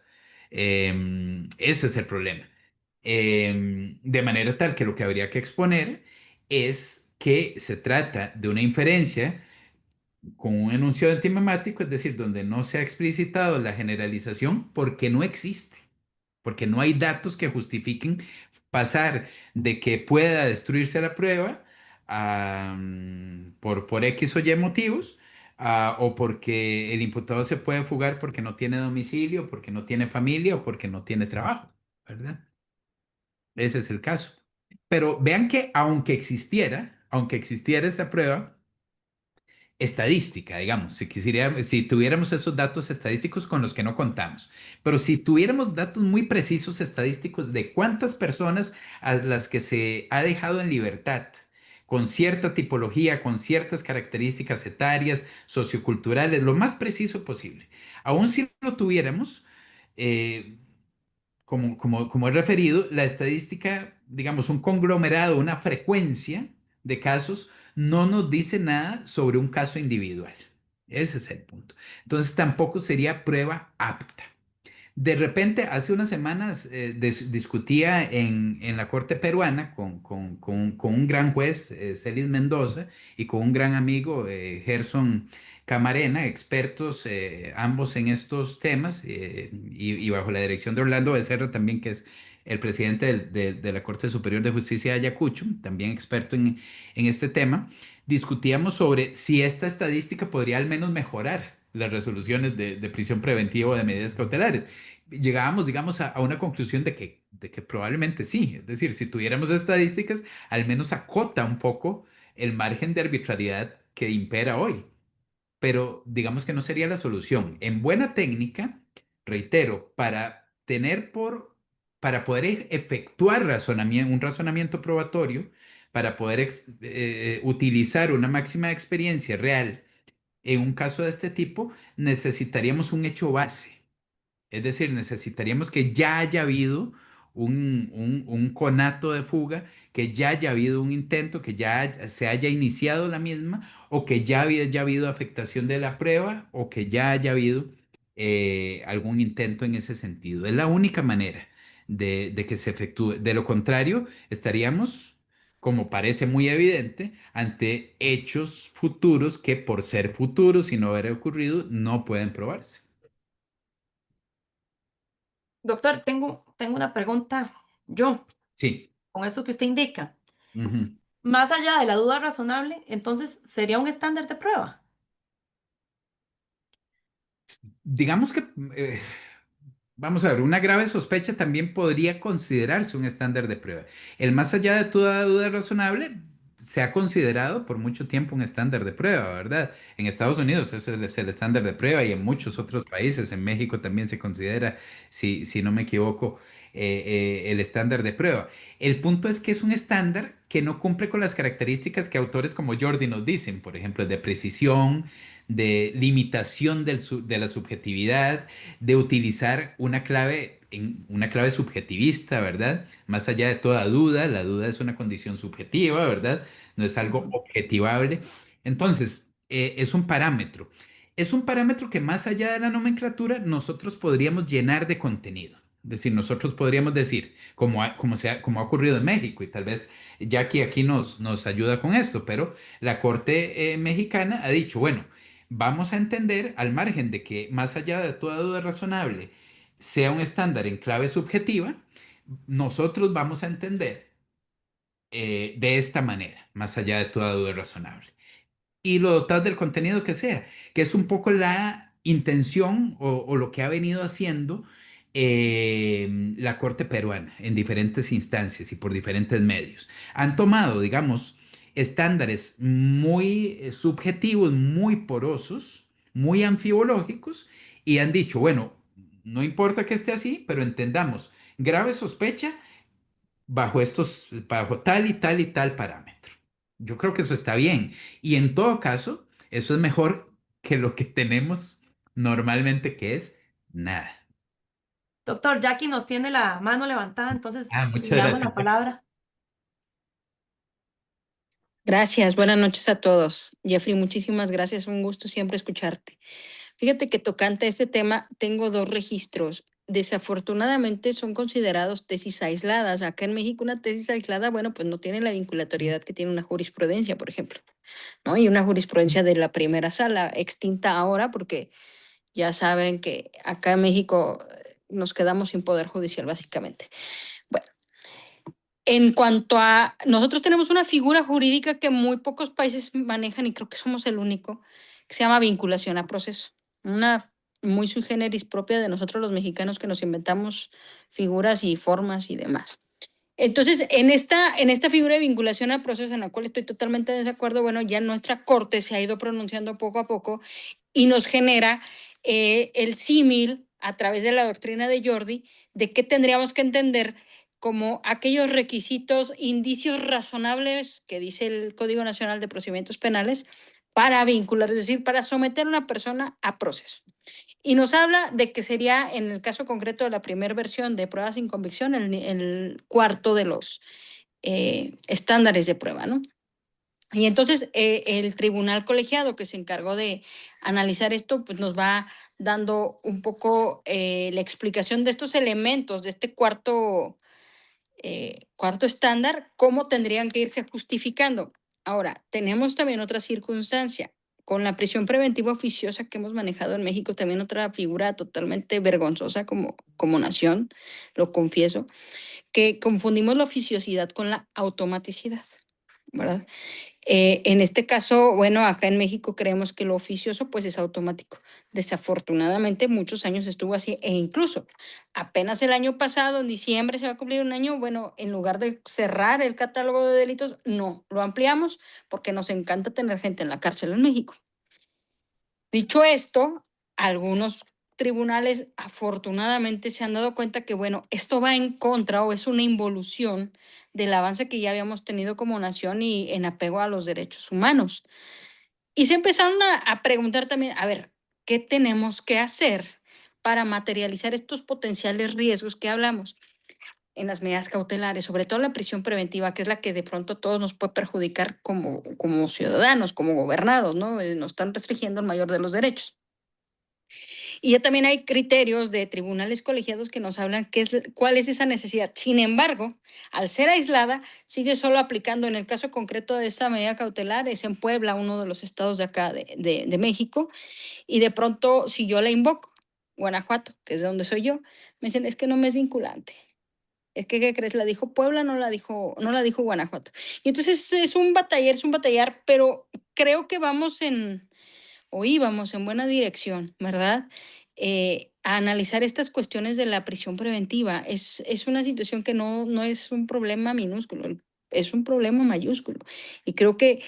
Ese es el problema. De manera tal que lo que habría que exponer es que se trata de una inferencia con un enunciado antimemático, es decir, donde no se ha explicitado la generalización porque no existe, porque no hay datos que justifiquen pasar de que pueda destruirse la prueba por X o Y motivos, o porque el imputado se puede fugar porque no tiene domicilio, porque no tiene familia o porque no tiene trabajo, ¿verdad? Ese es el caso. Pero vean que aunque existiera esta prueba estadística, digamos, si tuviéramos esos datos estadísticos con los que no contamos, pero si tuviéramos datos muy precisos estadísticos de cuántas personas a las que se ha dejado en libertad, con cierta tipología, con ciertas características etarias, socioculturales, lo más preciso posible, aun si lo tuviéramos, eh, como he referido, la estadística, digamos, un conglomerado, una frecuencia de casos, no nos dice nada sobre un caso individual. Ese es el punto. Entonces tampoco sería prueba apta. De repente, hace unas semanas discutía en la Corte peruana con un gran juez, Celis Mendoza, y con un gran amigo, Gerson Camarena, expertos ambos en estos temas, y bajo la dirección de Orlando Becerra también, que es el presidente de la Corte Superior de Justicia de Ayacucho, también experto en este tema. Discutíamos sobre si esta estadística podría al menos mejorar las resoluciones de prisión preventiva o de medidas cautelares. Llegábamos, digamos, a una conclusión de que probablemente sí. Es decir, si tuviéramos estadísticas, al menos acota un poco el margen de arbitrariedad que impera hoy. Pero digamos que no sería la solución. En buena técnica, reitero, para poder efectuar un razonamiento probatorio, para poder utilizar una máxima de experiencia real en un caso de este tipo, necesitaríamos un hecho base. Es decir, necesitaríamos que ya haya habido un conato de fuga, que ya haya habido un intento, que se haya iniciado la misma, o que ya habido afectación de la prueba, o que ya haya habido algún intento en ese sentido. Es la única manera de que se efectúe. De lo contrario, estaríamos, como parece muy evidente, ante hechos futuros que por ser futuros y no haber ocurrido, no pueden probarse. Doctor, tengo una pregunta yo, Sí. con esto que usted indica. Ujú. Más allá de la duda razonable, entonces, ¿sería un estándar de prueba? Digamos que, vamos a ver, una grave sospecha también podría considerarse un estándar de prueba. El más allá de toda duda razonable se ha considerado por mucho tiempo un estándar de prueba, ¿verdad? En Estados Unidos ese es el estándar de prueba y en muchos otros países, en México también se considera, si no me equivoco, el estándar de prueba. El punto es que es un estándar que no cumple con las características que autores como Jordi nos dicen, por ejemplo, de precisión, de limitación de la subjetividad, de utilizar una clave subjetivista, ¿verdad? Más allá de toda duda, la duda es una condición subjetiva, ¿verdad? No es algo Ujú. objetivable. Entonces, es un parámetro. Es un parámetro que más allá de la nomenclatura, nosotros podríamos llenar de contenido. Es decir, nosotros podríamos decir, como ha ocurrido en México, y tal vez Jackie aquí nos ayuda con esto, pero la Corte mexicana ha dicho, bueno, vamos a entender, al margen de que más allá de toda duda razonable sea un estándar en clave subjetiva, nosotros vamos a entender de esta manera, más allá de toda duda razonable y lo dotas del contenido que sea, que es un poco la intención o lo que ha venido haciendo la Corte peruana en diferentes instancias y por diferentes medios. Han tomado, digamos, estándares muy subjetivos, muy porosos, muy anfibológicos y han dicho, bueno, no importa que esté así, pero entendamos, grave sospecha bajo tal y tal y tal parámetro. Yo creo que eso está bien. Y en todo caso, eso es mejor que lo que tenemos normalmente, que es nada. Doctor, Jackie nos tiene la mano levantada, entonces le Muchas damos gracias. la palabra. Gracias, buenas noches a todos. Jeffrey, muchísimas gracias, un gusto siempre escucharte. Fíjate que tocante a este tema, tengo dos registros. Desafortunadamente son considerados tesis aisladas. Acá en México una tesis aislada, bueno, pues no tiene la vinculatoriedad que tiene una jurisprudencia, por ejemplo, ¿no? Y una jurisprudencia de la primera sala, extinta ahora porque ya saben que acá en México nos quedamos sin poder judicial, básicamente. Bueno, en cuanto a, nosotros tenemos una figura jurídica que muy pocos países manejan y creo que somos el único, que se llama vinculación a proceso. Una muy sui generis propia de nosotros los mexicanos que nos inventamos figuras y formas y demás. Entonces, en esta figura de vinculación a proceso, en la cual estoy totalmente de desacuerdo, bueno, ya nuestra corte se ha ido pronunciando poco a poco y nos genera el símil a través de la doctrina de Jordi de qué tendríamos que entender como aquellos requisitos, indicios razonables que dice el Código Nacional de Procedimientos Penales para vincular, es decir, para someter a una persona a proceso. Y nos habla de que sería, en el caso concreto de la primera versión de pruebas sin convicción, el cuarto de los estándares de prueba, ¿no? Y entonces el tribunal colegiado que se encargó de analizar esto, pues nos va dando un poco la explicación de estos elementos, de este cuarto estándar, cómo tendrían que irse justificando. Ahora, tenemos también otra circunstancia. Con la prisión preventiva oficiosa que hemos manejado en México, también otra figura totalmente vergonzosa como nación, lo confieso, que confundimos la oficiosidad con la automaticidad. ¿verdad? En este caso, bueno, acá en México creemos que lo oficioso pues es automático. Desafortunadamente muchos años estuvo así e incluso apenas el año pasado, en diciembre se va a cumplir un año, bueno, en lugar de cerrar el catálogo de delitos, no, lo ampliamos porque nos encanta tener gente en la cárcel en México. Dicho esto, algunos tribunales afortunadamente se han dado cuenta que, bueno, esto va en contra o es una involución del avance que ya habíamos tenido como nación y en apego a los derechos humanos. Y se empezaron a preguntar también, a ver, ¿qué tenemos que hacer para materializar estos potenciales riesgos que hablamos en las medidas cautelares, sobre todo la prisión preventiva, que es la que de pronto a todos nos puede perjudicar como ciudadanos, como gobernados, ¿no? Nos están restringiendo el mayor de los derechos. Y ya también hay criterios de tribunales colegiados que nos hablan cuál es esa necesidad. Sin embargo, al ser aislada, sigue solo aplicando. En el caso concreto de esa medida cautelar, es en Puebla, uno de los estados de acá de México, y de pronto, si yo la invoco, Guanajuato, que es de donde soy yo, me dicen, es que no me es vinculante. Es que, ¿qué crees? La dijo Puebla, no la dijo Guanajuato. Y entonces es un batallar, pero creo que íbamos en buena dirección, ¿verdad? A analizar estas cuestiones de la prisión preventiva. Es una situación que no es un problema minúsculo, es un problema mayúsculo. Y creo que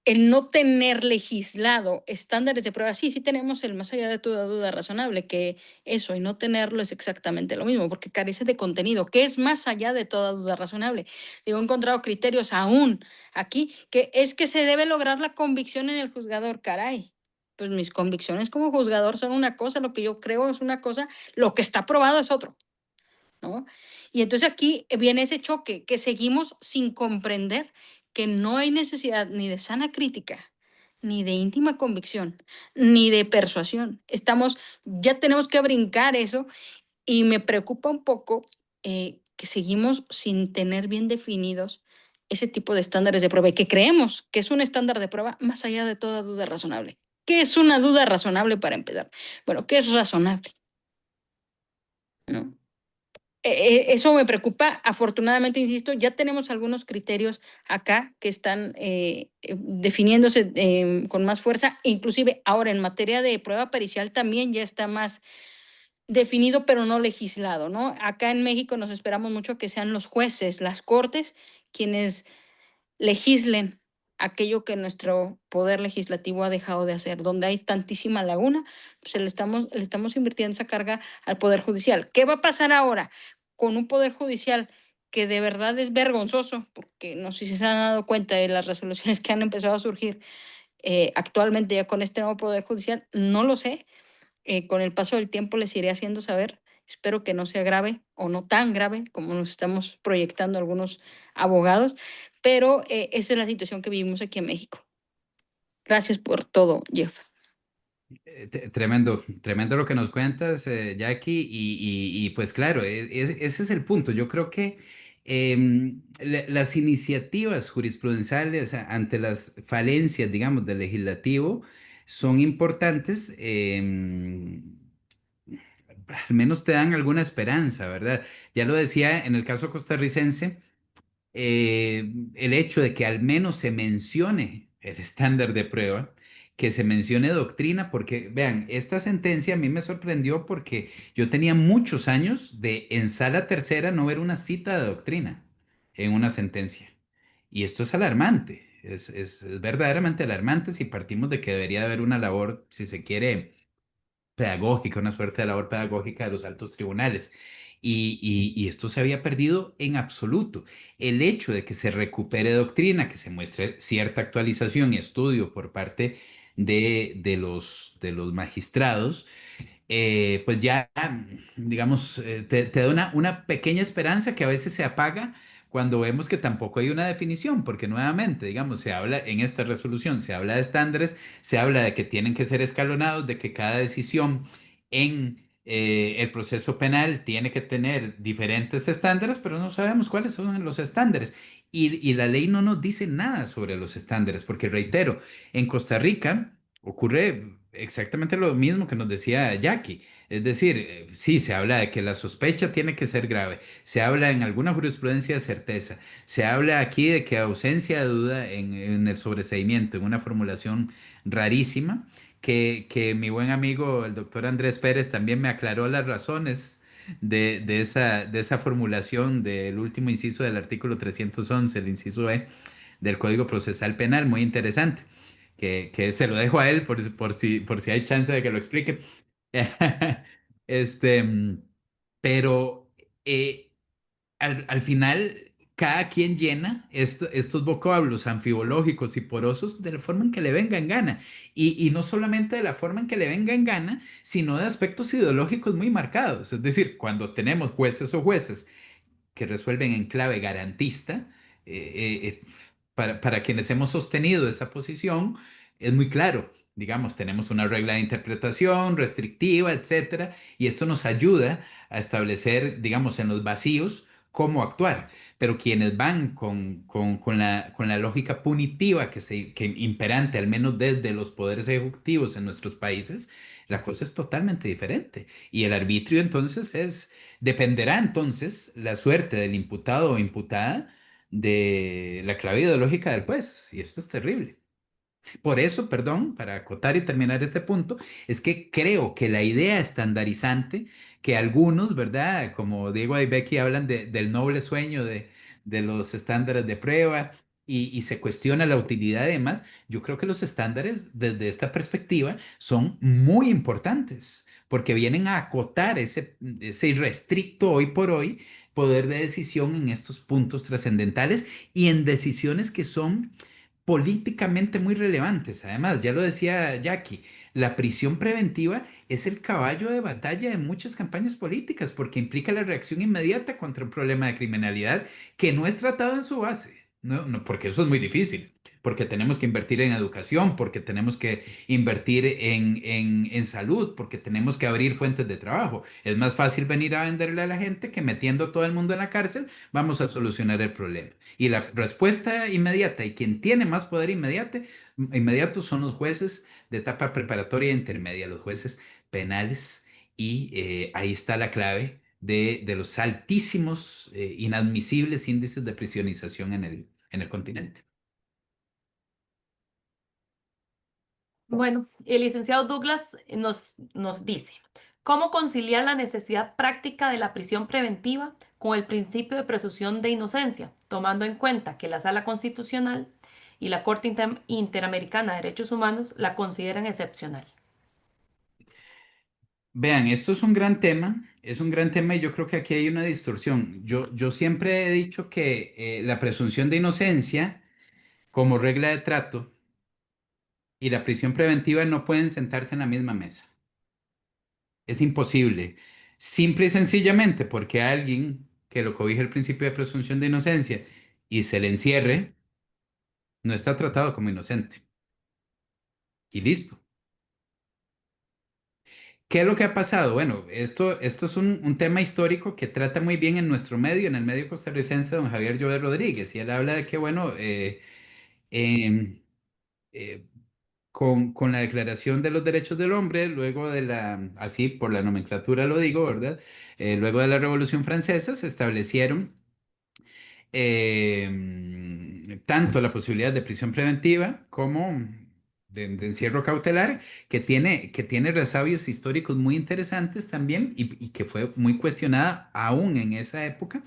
el no tener legislado estándares de prueba, sí tenemos el más allá de toda duda razonable, que eso y no tenerlo es exactamente lo mismo, porque carece de contenido, que es más allá de toda duda razonable. Digo, he encontrado criterios aún aquí, que es que se debe lograr la convicción en el juzgador, caray. Pues mis convicciones como juzgador son una cosa, lo que yo creo es una cosa, lo que está probado es otro, ¿no? Y entonces aquí viene ese choque que seguimos sin comprender que no hay necesidad ni de sana crítica, ni de íntima convicción, ni de persuasión. Ya tenemos que brincar eso y me preocupa un poco que seguimos sin tener bien definidos ese tipo de estándares de prueba y que creemos que es un estándar de prueba más allá de toda duda razonable. ¿Qué es una duda razonable para empezar? Bueno, ¿qué es razonable? ¿No? Eso me preocupa. Afortunadamente, insisto, ya tenemos algunos criterios acá que están definiéndose con más fuerza. Inclusive ahora en materia de prueba pericial también ya está más definido, pero no legislado, ¿no? Acá en México nos esperamos mucho que sean los jueces, las cortes, quienes legislen aquello que nuestro poder legislativo ha dejado de hacer. Donde hay tantísima laguna, pues le estamos invirtiendo esa carga al Poder Judicial. ¿Qué va a pasar ahora con un Poder Judicial que de verdad es vergonzoso? Porque no sé si se han dado cuenta de las resoluciones que han empezado a surgir actualmente ya con este nuevo Poder Judicial. No lo sé. Con el paso del tiempo les iré haciendo saber. Espero que no sea grave o no tan grave como nos estamos proyectando algunos abogados, pero esa es la situación que vivimos aquí en México. Gracias por todo, Jeff. Tremendo, tremendo lo que nos cuentas, Jackie, y pues claro, ese es el punto. Yo creo que las iniciativas jurisprudenciales ante las falencias, digamos, del legislativo son importantes. Al menos te dan alguna esperanza, ¿verdad? Ya lo decía en el caso costarricense, el hecho de que al menos se mencione el estándar de prueba, que se mencione doctrina, porque vean, esta sentencia a mí me sorprendió porque yo tenía muchos años de en sala tercera no ver una cita de doctrina en una sentencia. Y esto es alarmante, es verdaderamente alarmante si partimos de que debería haber una labor, si se quiere pedagógica, una suerte de labor pedagógica de los altos tribunales. Y esto se había perdido en absoluto. El hecho de que se recupere doctrina, que se muestre cierta actualización y estudio por parte de los magistrados, pues ya, digamos, te da una pequeña esperanza que a veces se apaga cuando vemos que tampoco hay una definición, porque nuevamente, digamos, se habla en esta resolución, se habla de estándares, se habla de que tienen que ser escalonados, de que cada decisión en el proceso penal tiene que tener diferentes estándares, pero no sabemos cuáles son los estándares. Y la ley no nos dice nada sobre los estándares, porque reitero, en Costa Rica ocurre exactamente lo mismo que nos decía Jackie. Es decir, sí, se habla de que la sospecha tiene que ser grave, se habla en alguna jurisprudencia de certeza, se habla aquí de que ausencia de duda en el sobreseimiento, en una formulación rarísima, que mi buen amigo el doctor Andrés Pérez también me aclaró las razones de esa formulación del último inciso del artículo 311, el inciso E del Código Procesal Penal, muy interesante, que se lo dejo a él por si hay chance de que lo explique. Este, pero eh, al final, cada quien llena estos vocablos anfibológicos y porosos de la forma en que le venga en gana. Y no solamente de la forma en que le venga en gana, sino de aspectos ideológicos muy marcados. Es decir, cuando tenemos jueces o jueces que resuelven en clave garantista, para quienes hemos sostenido esa posición, es muy claro. Digamos, tenemos una regla de interpretación restrictiva, etcétera, y esto nos ayuda a establecer, digamos, en los vacíos cómo actuar. Pero quienes van con la lógica punitiva que imperante, al menos desde los poderes ejecutivos en nuestros países, la cosa es totalmente diferente. Y el arbitrio entonces dependerá entonces la suerte del imputado o imputada de la clave ideológica del juez. Y esto es terrible. Por eso, perdón, para acotar y terminar este punto, es que creo que la idea estandarizante que algunos, ¿verdad? Como Diego y Becky hablan del noble sueño de los estándares de prueba y se cuestiona la utilidad y demás, yo creo que los estándares desde esta perspectiva son muy importantes porque vienen a acotar ese irrestricto hoy por hoy poder de decisión en estos puntos trascendentales y en decisiones que son políticamente muy relevantes. Además, ya lo decía Jackie, la prisión preventiva es el caballo de batalla de muchas campañas políticas porque implica la reacción inmediata contra un problema de criminalidad que no es tratado en su base. No, no, porque eso es muy difícil, porque tenemos que invertir en educación, porque tenemos que invertir en salud, porque tenemos que abrir fuentes de trabajo. Es más fácil venir a venderle a la gente que metiendo a todo el mundo en la cárcel vamos a solucionar el problema. Y la respuesta inmediata y quien tiene más poder inmediato son los jueces de etapa preparatoria e intermedia, los jueces penales. Y ahí está la clave de los altísimos, inadmisibles índices de prisionización en el continente. Bueno, el licenciado Douglas nos dice, ¿cómo conciliar la necesidad práctica de la prisión preventiva con el principio de presunción de inocencia, tomando en cuenta que la Sala Constitucional y la Corte Interamericana de Derechos Humanos la consideran excepcional? Vean, esto es un gran tema y yo creo que aquí hay una distorsión. Yo siempre he dicho que la presunción de inocencia como regla de trato y la prisión preventiva no pueden sentarse en la misma mesa. Es imposible. Simple y sencillamente porque alguien que lo cobija el principio de presunción de inocencia y se le encierre, no está tratado como inocente. Y listo. ¿Qué es lo que ha pasado? Bueno, esto es un tema histórico que trata muy bien en nuestro medio, en el medio costarricense, don Javier Llover Rodríguez, y él habla de que, bueno, em, eh, con la Declaración de los Derechos del Hombre, luego así por la nomenclatura lo digo, ¿verdad? Luego de la Revolución Francesa se establecieron tanto la posibilidad de prisión preventiva como de encierro cautelar, que tiene resabios históricos muy interesantes también y que fue muy cuestionada aún en esa época,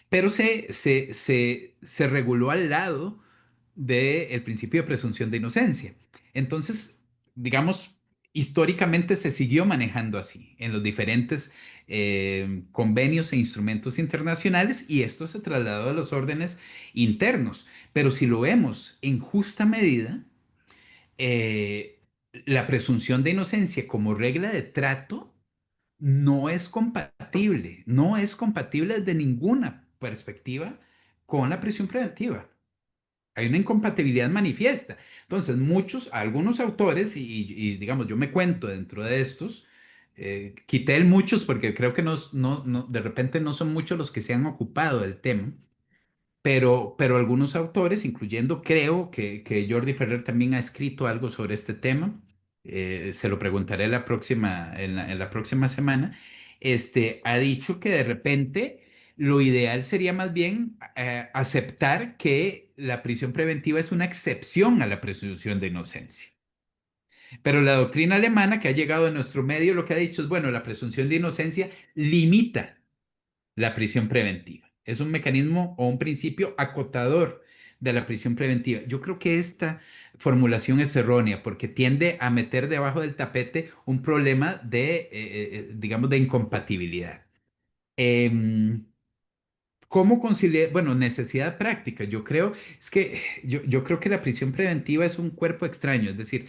pero se reguló al lado del principio de presunción de inocencia. Entonces, digamos, históricamente se siguió manejando así en los diferentes convenios e instrumentos internacionales y esto se trasladó a los órdenes internos. Pero si lo vemos en justa medida, eh, la presunción de inocencia como regla de trato no es compatible desde ninguna perspectiva con la prisión preventiva. Hay una incompatibilidad manifiesta. Entonces, algunos autores, digamos, yo me cuento dentro de estos, quité el muchos porque creo que de repente no son muchos los que se han ocupado del tema, pero algunos autores, incluyendo creo que Jordi Ferrer también ha escrito algo sobre este tema, se lo preguntaré en la próxima semana, ha dicho que de repente lo ideal sería más bien aceptar que la prisión preventiva es una excepción a la presunción de inocencia. Pero la doctrina alemana que ha llegado a nuestro medio lo que ha dicho es, bueno, la presunción de inocencia limita la prisión preventiva. Es un mecanismo o un principio acotador de la prisión preventiva. Yo creo que esta formulación es errónea porque tiende a meter debajo del tapete un problema digamos, de incompatibilidad. Em, ¿Cómo conciliar? Bueno, necesidad práctica. Yo creo, es que yo creo que la prisión preventiva es un cuerpo extraño. Es decir,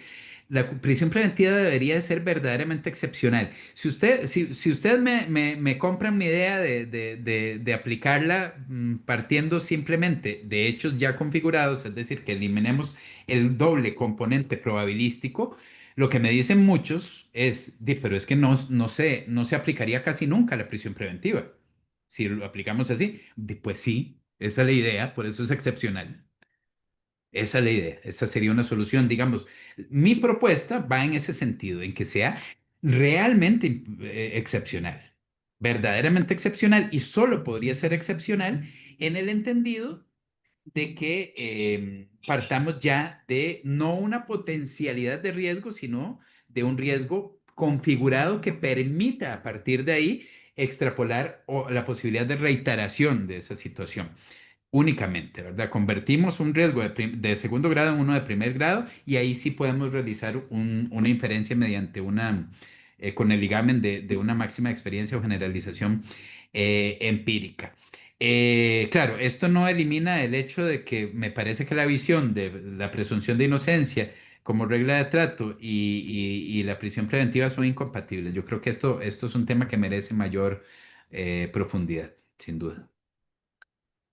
prisión preventiva debería de ser verdaderamente excepcional. Si ustedes me compran mi idea de aplicarla partiendo simplemente de hechos ya configurados, es decir, que eliminemos el doble componente probabilístico, lo que me dicen muchos es, pero es que no se aplicaría casi nunca la prisión preventiva. Si lo aplicamos así, pues sí, esa es la idea, por eso es excepcional. Esa es la idea, esa sería una solución, digamos. Mi propuesta va en ese sentido, en que sea realmente excepcional, verdaderamente excepcional, y solo podría ser excepcional en el entendido de que partamos ya de no una potencialidad de riesgo, sino de un riesgo configurado que permita a partir de ahí extrapolar la posibilidad de reiteración de esa situación únicamente, ¿verdad? Convertimos un riesgo de segundo grado en uno de primer grado y ahí sí podemos realizar una inferencia mediante con el ligamen de una máxima experiencia o generalización empírica. Claro, esto no elimina el hecho de que me parece que la visión de la presunción de inocencia como regla de trato y la prisión preventiva son incompatibles. Yo creo que esto es un tema que merece mayor profundidad, sin duda.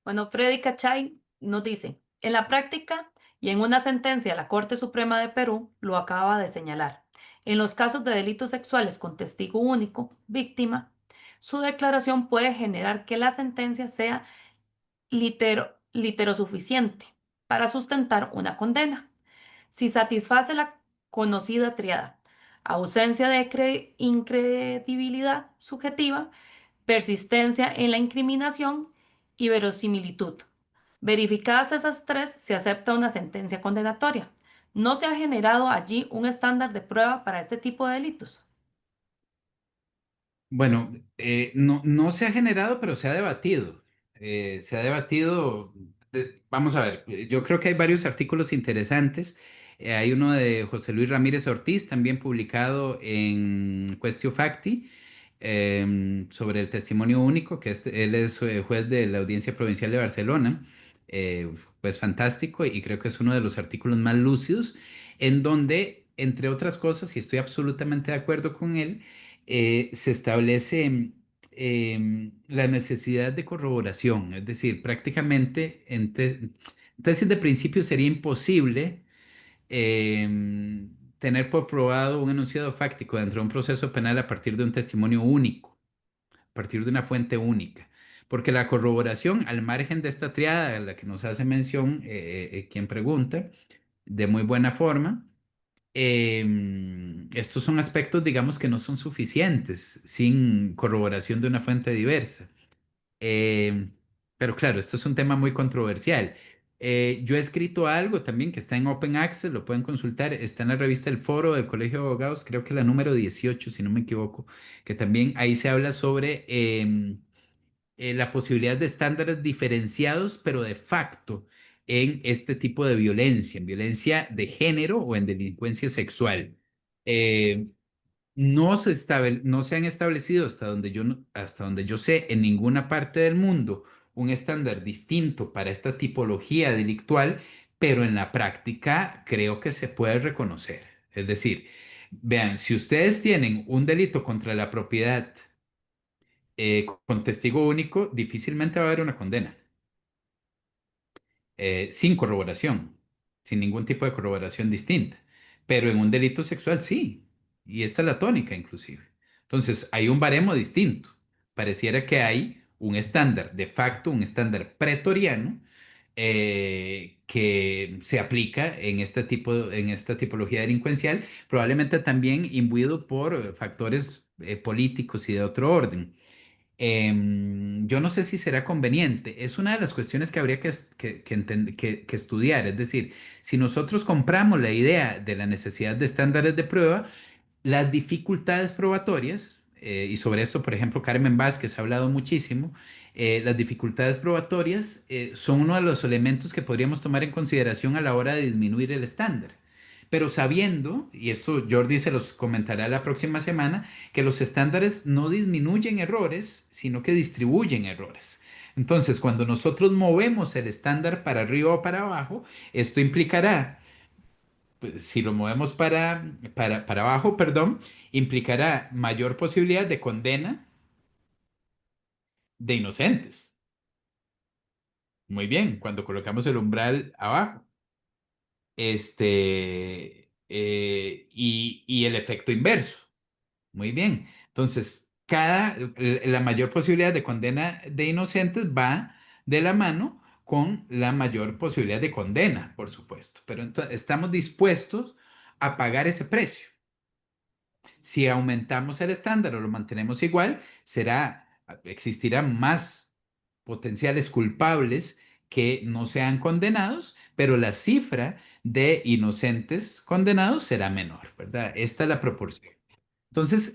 Bueno, Freddy Cachay nos dice, en la práctica y en una sentencia la Corte Suprema de Perú lo acaba de señalar. En los casos de delitos sexuales con testigo único, víctima, su declaración puede generar que la sentencia sea literosuficiente para sustentar una condena. Si satisface la conocida triada, ausencia de incredibilidad subjetiva, persistencia en la incriminación y verosimilitud. Verificadas esas tres, se acepta una sentencia condenatoria. ¿No se ha generado allí un estándar de prueba para este tipo de delitos? Bueno, no se ha generado, pero se ha debatido. Se ha debatido, vamos a ver, yo creo que hay varios artículos interesantes. Hay uno de José Luis Ramírez Ortiz, también publicado en Quaestio Facti, sobre el testimonio único, él es juez de la Audiencia Provincial de Barcelona. Pues fantástico y creo que es uno de los artículos más lúcidos, en donde, entre otras cosas, y estoy absolutamente de acuerdo con él, se establece la necesidad de corroboración, es decir, prácticamente tesis de principio sería imposible tener por probado un enunciado fáctico dentro de un proceso penal a partir de un testimonio único, a partir de una fuente única. Porque la corroboración, al margen de esta triada a la que nos hace mención quien pregunta, de muy buena forma, estos son aspectos, digamos, que no son suficientes sin corroboración de una fuente diversa. Em, pero claro, esto es un tema muy controversial. Yo he escrito algo también que está en Open Access, lo pueden consultar, está en la revista El Foro del Colegio de Abogados, creo que la número 18 si no me equivoco, que también ahí se habla sobre la posibilidad de estándares diferenciados, pero de facto, en este tipo de violencia, en violencia de género o en delincuencia sexual. Eh, no se han establecido hasta donde yo sé en ninguna parte del mundo un estándar distinto para esta tipología delictual, pero en la práctica creo que se puede reconocer. Es decir, vean, si ustedes tienen un delito contra la propiedad con testigo único, difícilmente va a haber una condena, sin corroboración, sin ningún tipo de corroboración distinta. Pero en un delito sexual sí, y esta es la tónica inclusive. Entonces, hay un baremo distinto. Pareciera que hay un estándar de facto, un estándar pretoriano, que se aplica en en esta tipología delincuencial, probablemente también imbuido por factores políticos y de otro orden. Yo no sé si será conveniente. Es una de las cuestiones que habría que estudiar. Es decir, si nosotros compramos la idea de la necesidad de estándares de prueba, las dificultades probatorias, y sobre esto, por ejemplo, Carmen Vázquez ha hablado muchísimo, las dificultades probatorias son uno de los elementos que podríamos tomar en consideración a la hora de disminuir el estándar. Pero sabiendo, y esto Jordi se los comentará la próxima semana, que los estándares no disminuyen errores, sino que distribuyen errores. Entonces, cuando nosotros movemos el estándar para arriba o para abajo, esto implicará, pues, si lo movemos para abajo, perdón, implicará mayor posibilidad de condena de inocentes. Muy bien, cuando colocamos el umbral abajo. Y el efecto inverso. Muy bien. Entonces, la mayor posibilidad de condena de inocentes va de la mano con la mayor posibilidad de condena, por supuesto. Pero estamos dispuestos a pagar ese precio. Si aumentamos el estándar o lo mantenemos igual, existirán más potenciales culpables que no sean condenados, pero la cifra de inocentes condenados será menor, ¿verdad? Esta es la proporción. Entonces,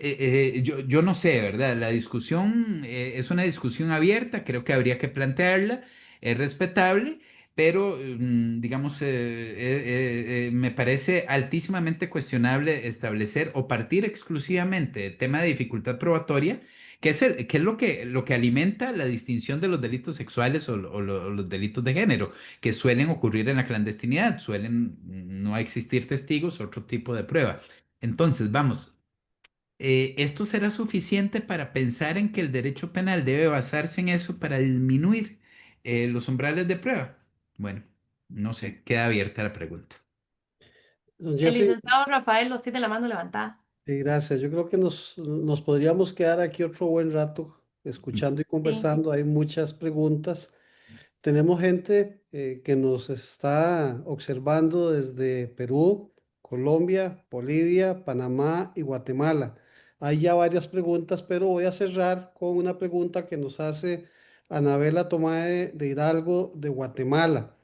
yo no sé, ¿verdad? La discusión es una discusión abierta, creo que habría que plantearla, es respetable, pero digamos, me parece altísimamente cuestionable establecer o partir exclusivamente del tema de dificultad probatoria, que es lo que alimenta la distinción de los delitos sexuales o los delitos de género, que suelen ocurrir en la clandestinidad, suelen no existir testigos, otro tipo de prueba. Entonces, vamos. ¿Esto será suficiente para pensar en que el derecho penal debe basarse en eso para disminuir los umbrales de prueba? Bueno, no sé, queda abierta la pregunta. Don El Jeffrey, licenciado Rafael los tiene la mano levantada. sí, gracias. Yo creo que nos podríamos quedar aquí otro buen rato escuchando y Sí. conversando. Hay muchas preguntas. Tenemos gente que nos está observando desde Perú, Colombia, Bolivia, Panamá y Guatemala. Hay ya varias preguntas, pero voy a cerrar con una pregunta que nos hace Anabela Tomae de Hidalgo, de Guatemala.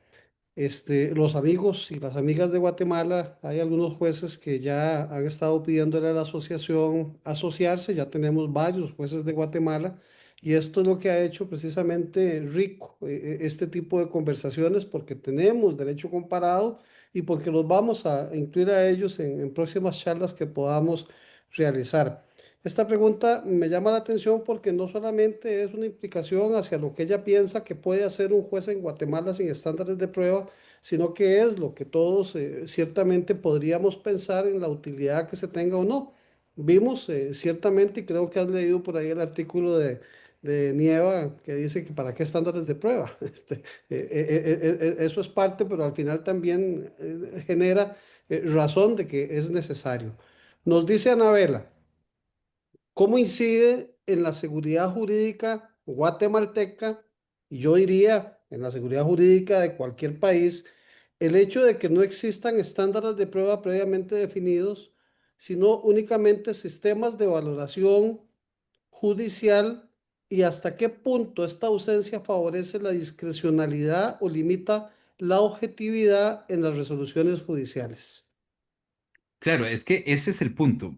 Los amigos y las amigas de Guatemala, hay algunos jueces que ya han estado pidiéndole a la asociación asociarse, ya tenemos varios jueces de Guatemala, y esto es lo que ha hecho precisamente rico este tipo de conversaciones, porque tenemos derecho comparado y porque los vamos a incluir a ellos en próximas charlas que podamos realizar. Esta pregunta me llama la atención porque no solamente es una implicación hacia lo que ella piensa que puede hacer un juez en Guatemala sin estándares de prueba, sino que es lo que todos ciertamente podríamos pensar en la utilidad que se tenga o no. Vimos ciertamente, y creo que has leído por ahí el artículo de Nieva que dice que para qué estándares de prueba. Eso es parte, pero al final también genera razón de que es necesario. Nos dice Anabela. ¿Cómo incide en la seguridad jurídica guatemalteca, y yo diría en la seguridad jurídica de cualquier país, el hecho de que no existan estándares de prueba previamente definidos, sino únicamente sistemas de valoración judicial, y hasta qué punto esta ausencia favorece la discrecionalidad o limita la objetividad en las resoluciones judiciales? Claro, es que ese es el punto,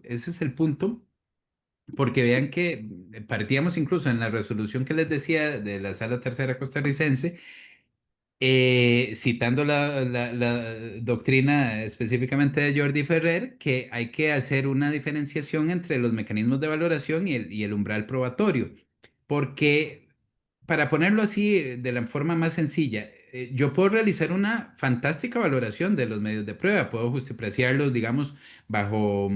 porque vean que partíamos incluso en la resolución que les decía de la Sala Tercera Costarricense, citando la doctrina específicamente de Jordi Ferrer, que hay que hacer una diferenciación entre los mecanismos de valoración y el umbral probatorio. Porque, para ponerlo así de la forma más sencilla, yo puedo realizar una fantástica valoración de los medios de prueba, puedo justipreciarlos, digamos, bajo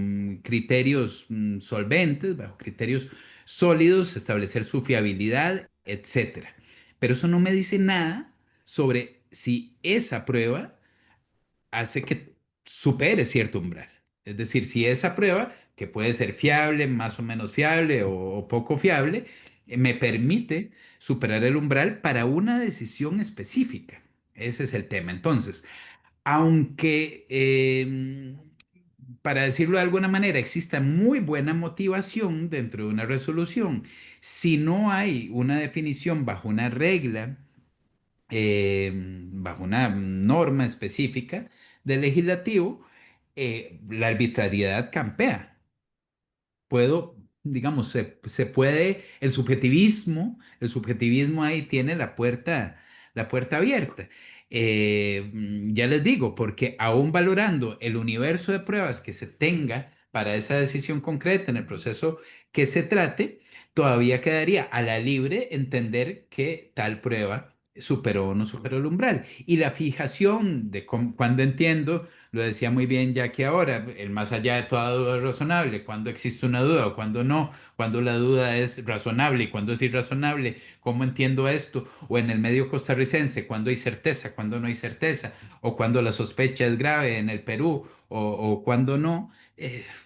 criterios solventes, bajo criterios sólidos, establecer su fiabilidad, etcétera. Pero eso no me dice nada sobre si esa prueba hace que supere cierto umbral. Es decir, si esa prueba, que puede ser fiable, más o menos fiable o poco fiable, me permite superar el umbral para una decisión específica. Ese es el tema. Entonces, aunque, para decirlo de alguna manera, exista muy buena motivación dentro de una resolución, si no hay una definición bajo una regla, bajo una norma específica del legislativo, la arbitrariedad campea. Puedo, digamos, se puede, el subjetivismo ahí tiene la puerta abierta. Ya les digo, porque aún valorando el universo de pruebas que se tenga para esa decisión concreta en el proceso que se trate, todavía quedaría a la libre entender que tal prueba superó o no superó el umbral. Y la fijación de cuando entiendo, lo decía muy bien Jackie ahora, el más allá de toda duda es razonable, cuando existe una duda o cuando no, cuando la duda es razonable y cuando es irrazonable, ¿cómo entiendo esto? O en el medio costarricense, cuando hay certeza, cuando no hay certeza, o cuando la sospecha es grave en el Perú o cuando no,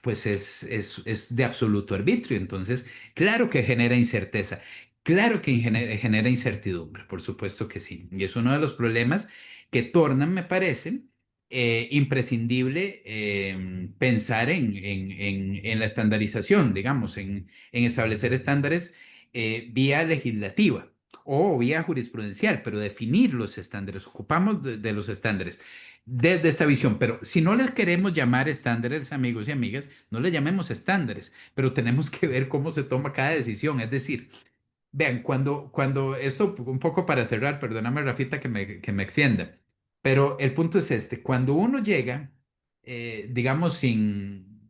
pues es de absoluto arbitrio. Entonces, claro que genera incerteza. Claro que genera incertidumbre, por supuesto que sí. Y es uno de los problemas que tornan, me parece, imprescindible pensar en la estandarización, digamos, en establecer estándares vía legislativa o vía jurisprudencial, pero definir los estándares. Ocupamos de los estándares desde esta visión, pero si no les queremos llamar estándares, amigos y amigas, no les llamemos estándares, pero tenemos que ver cómo se toma cada decisión. Es decir, vean, cuando esto, un poco para cerrar, perdóname, Rafita, que me extienda, pero el punto es este, cuando uno llega, digamos, sin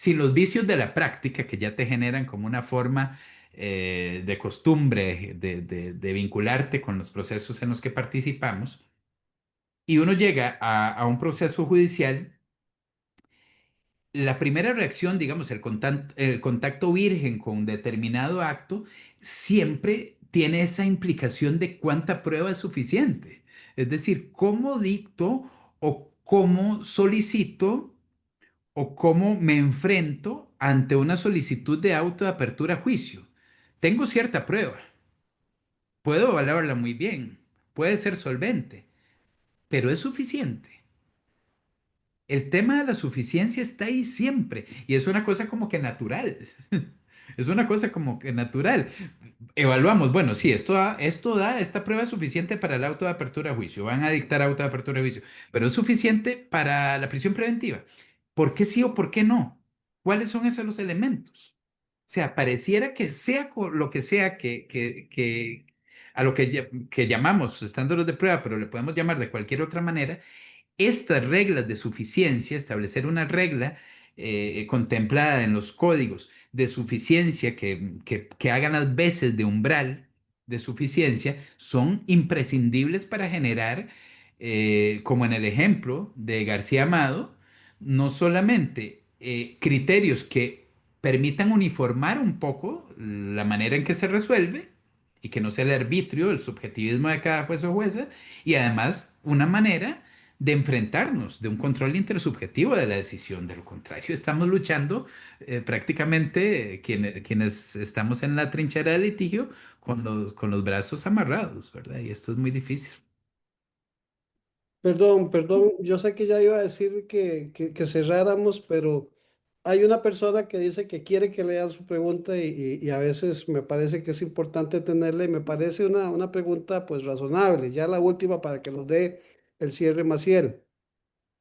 los vicios de la práctica que ya te generan como una forma de costumbre de vincularte con los procesos en los que participamos, y uno llega a un proceso judicial, la primera reacción, digamos, el contacto virgen con determinado acto, siempre tiene esa implicación de cuánta prueba es suficiente. Es decir, cómo dicto o cómo solicito o cómo me enfrento ante una solicitud de auto de apertura a juicio. Tengo cierta prueba, puedo evaluarla muy bien, puede ser solvente, pero es suficiente. El tema de la suficiencia está ahí siempre y es una cosa como que natural. Es una cosa como que natural. Evaluamos, bueno, sí, esta prueba es suficiente para el auto de apertura a juicio. Van a dictar auto de apertura a juicio, pero es suficiente para la prisión preventiva. ¿Por qué sí o por qué no? ¿Cuáles son esos los elementos? O sea, pareciera que sea lo que sea que a lo que llamamos estándares de prueba, pero le podemos llamar de cualquier otra manera, estas reglas de suficiencia, establecer una regla contemplada en los códigos de suficiencia que hagan las veces de umbral de suficiencia, son imprescindibles para generar, como en el ejemplo de García Amado, no solamente criterios que permitan uniformar un poco la manera en que se resuelve y que no sea el arbitrio, el subjetivismo de cada juez o jueza, y además una manera de enfrentarnos, de un control intersubjetivo de la decisión. De lo contrario, estamos luchando prácticamente quienes estamos en la trinchera del litigio con los brazos amarrados, ¿verdad? Y esto es muy difícil. Perdón, perdón, yo sé que ya iba a decir que cerráramos, pero hay una persona que dice que quiere que lean su pregunta y a veces me parece que es importante tenerla y me parece una pregunta pues razonable. Ya la última para que nos dé el cierre Maciel.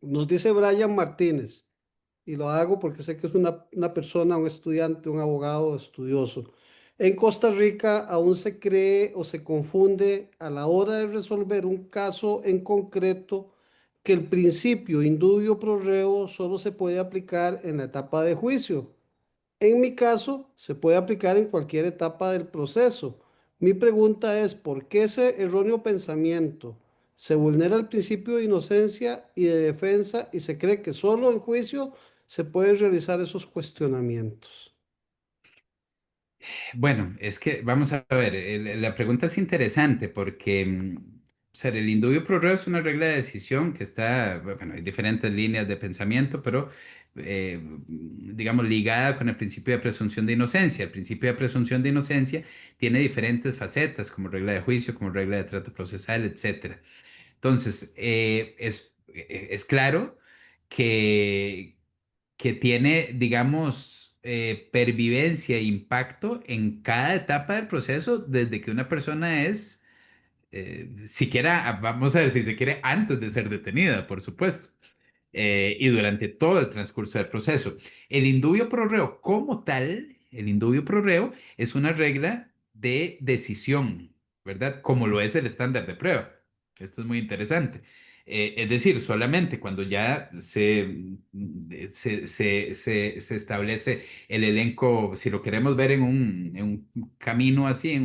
Nos dice Brian Martínez, y lo hago porque sé que es una persona, un estudiante, un abogado estudioso. En Costa Rica aún se cree o se confunde a la hora de resolver un caso en concreto que el principio indubio pro reo solo se puede aplicar en la etapa de juicio. En mi caso, se puede aplicar en cualquier etapa del proceso. Mi pregunta es, ¿por qué ese erróneo pensamiento? Se vulnera el principio de inocencia y de defensa y se cree que solo en juicio se pueden realizar esos cuestionamientos. Bueno, es que vamos a ver, la pregunta es interesante porque ser el indubio pro reo es una regla de decisión que está, bueno, hay diferentes líneas de pensamiento, pero digamos ligada con el principio de presunción de inocencia. El principio de presunción de inocencia tiene diferentes facetas, como regla de juicio, como regla de trato procesal, etcétera. Entonces, es claro que, que tiene, digamos, pervivencia e impacto en cada etapa del proceso, desde que una persona es siquiera, vamos a ver si se quiere, antes de ser detenida, por supuesto, y durante todo el transcurso del proceso. El indubio pro reo como tal, el indubio pro reo es una regla de decisión, ¿verdad? Como lo es el estándar de prueba. Esto es muy interesante. Es decir, solamente cuando ya se establece el elenco, si lo queremos ver en un camino así, en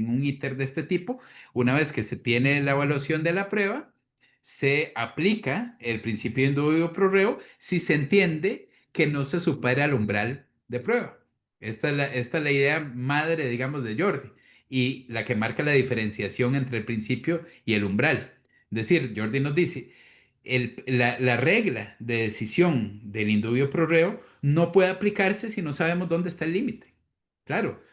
un íter de este tipo, una vez que se tiene la evaluación de la prueba, se aplica el principio de indubio pro reo si se entiende que no se supera el umbral de prueba. Esta es la idea madre, digamos, de Jordi y la que marca la diferenciación entre el principio y el umbral. Es decir, Jordi nos dice, la regla de decisión del indubio pro reo no puede aplicarse si no sabemos dónde está el límite. Claro,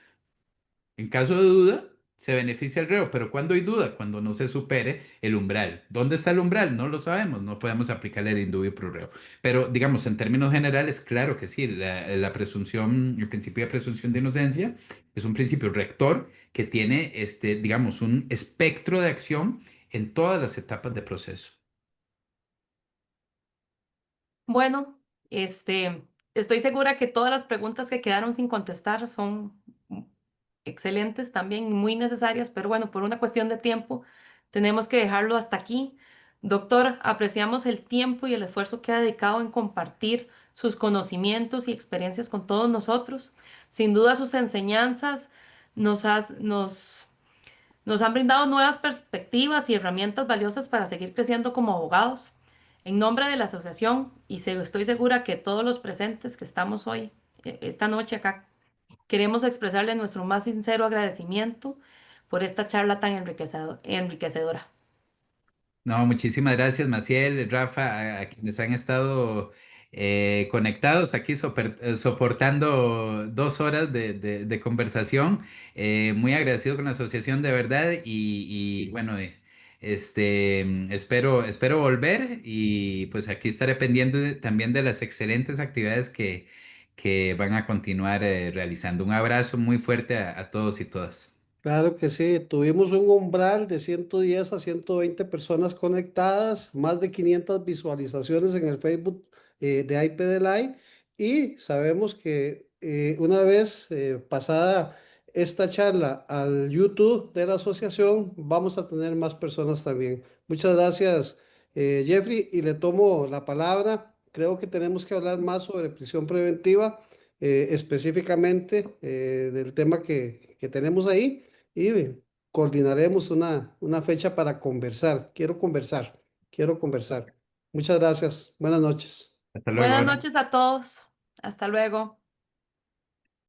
en caso de duda, se beneficia el reo, pero cuando hay duda, cuando no se supere el umbral. ¿Dónde está el umbral? No lo sabemos, no podemos aplicarle el indubio pro reo. Pero, digamos, en términos generales, claro que sí, la presunción, el principio de presunción de inocencia es un principio rector que tiene, digamos, un espectro de acción en todas las etapas de proceso. Bueno, estoy segura que todas las preguntas que quedaron sin contestar son excelentes también y muy necesarias, pero bueno, por una cuestión de tiempo tenemos que dejarlo hasta aquí. Doctor, apreciamos el tiempo y el esfuerzo que ha dedicado en compartir sus conocimientos y experiencias con todos nosotros. Sin duda sus enseñanzas nos, nos han brindado nuevas perspectivas y herramientas valiosas para seguir creciendo como abogados. En nombre de la asociación, y estoy segura que todos los presentes que estamos hoy, esta noche acá, queremos expresarle nuestro más sincero agradecimiento por esta charla tan enriquecedora. No, muchísimas gracias, Maciel, Rafa, a quienes han estado conectados aquí soportando 2 horas de conversación. Muy agradecido con la asociación de verdad y bueno, espero volver y pues aquí estaré pendiente también de las excelentes actividades que van a continuar realizando. Un abrazo muy fuerte a todos y todas. Claro que sí, tuvimos un umbral de 110 a 120 personas conectadas, más de 500 visualizaciones en el Facebook de IPDLI y sabemos que una vez pasada esta charla al YouTube de la asociación, vamos a tener más personas también. Muchas gracias, Jeffrey, y le tomo la palabra. Creo que tenemos que hablar más sobre prisión preventiva, específicamente del tema que tenemos ahí y coordinaremos una fecha para conversar. Quiero conversar. Muchas gracias. Buenas noches. Hasta Buenas luego. noches a todos. Hasta luego.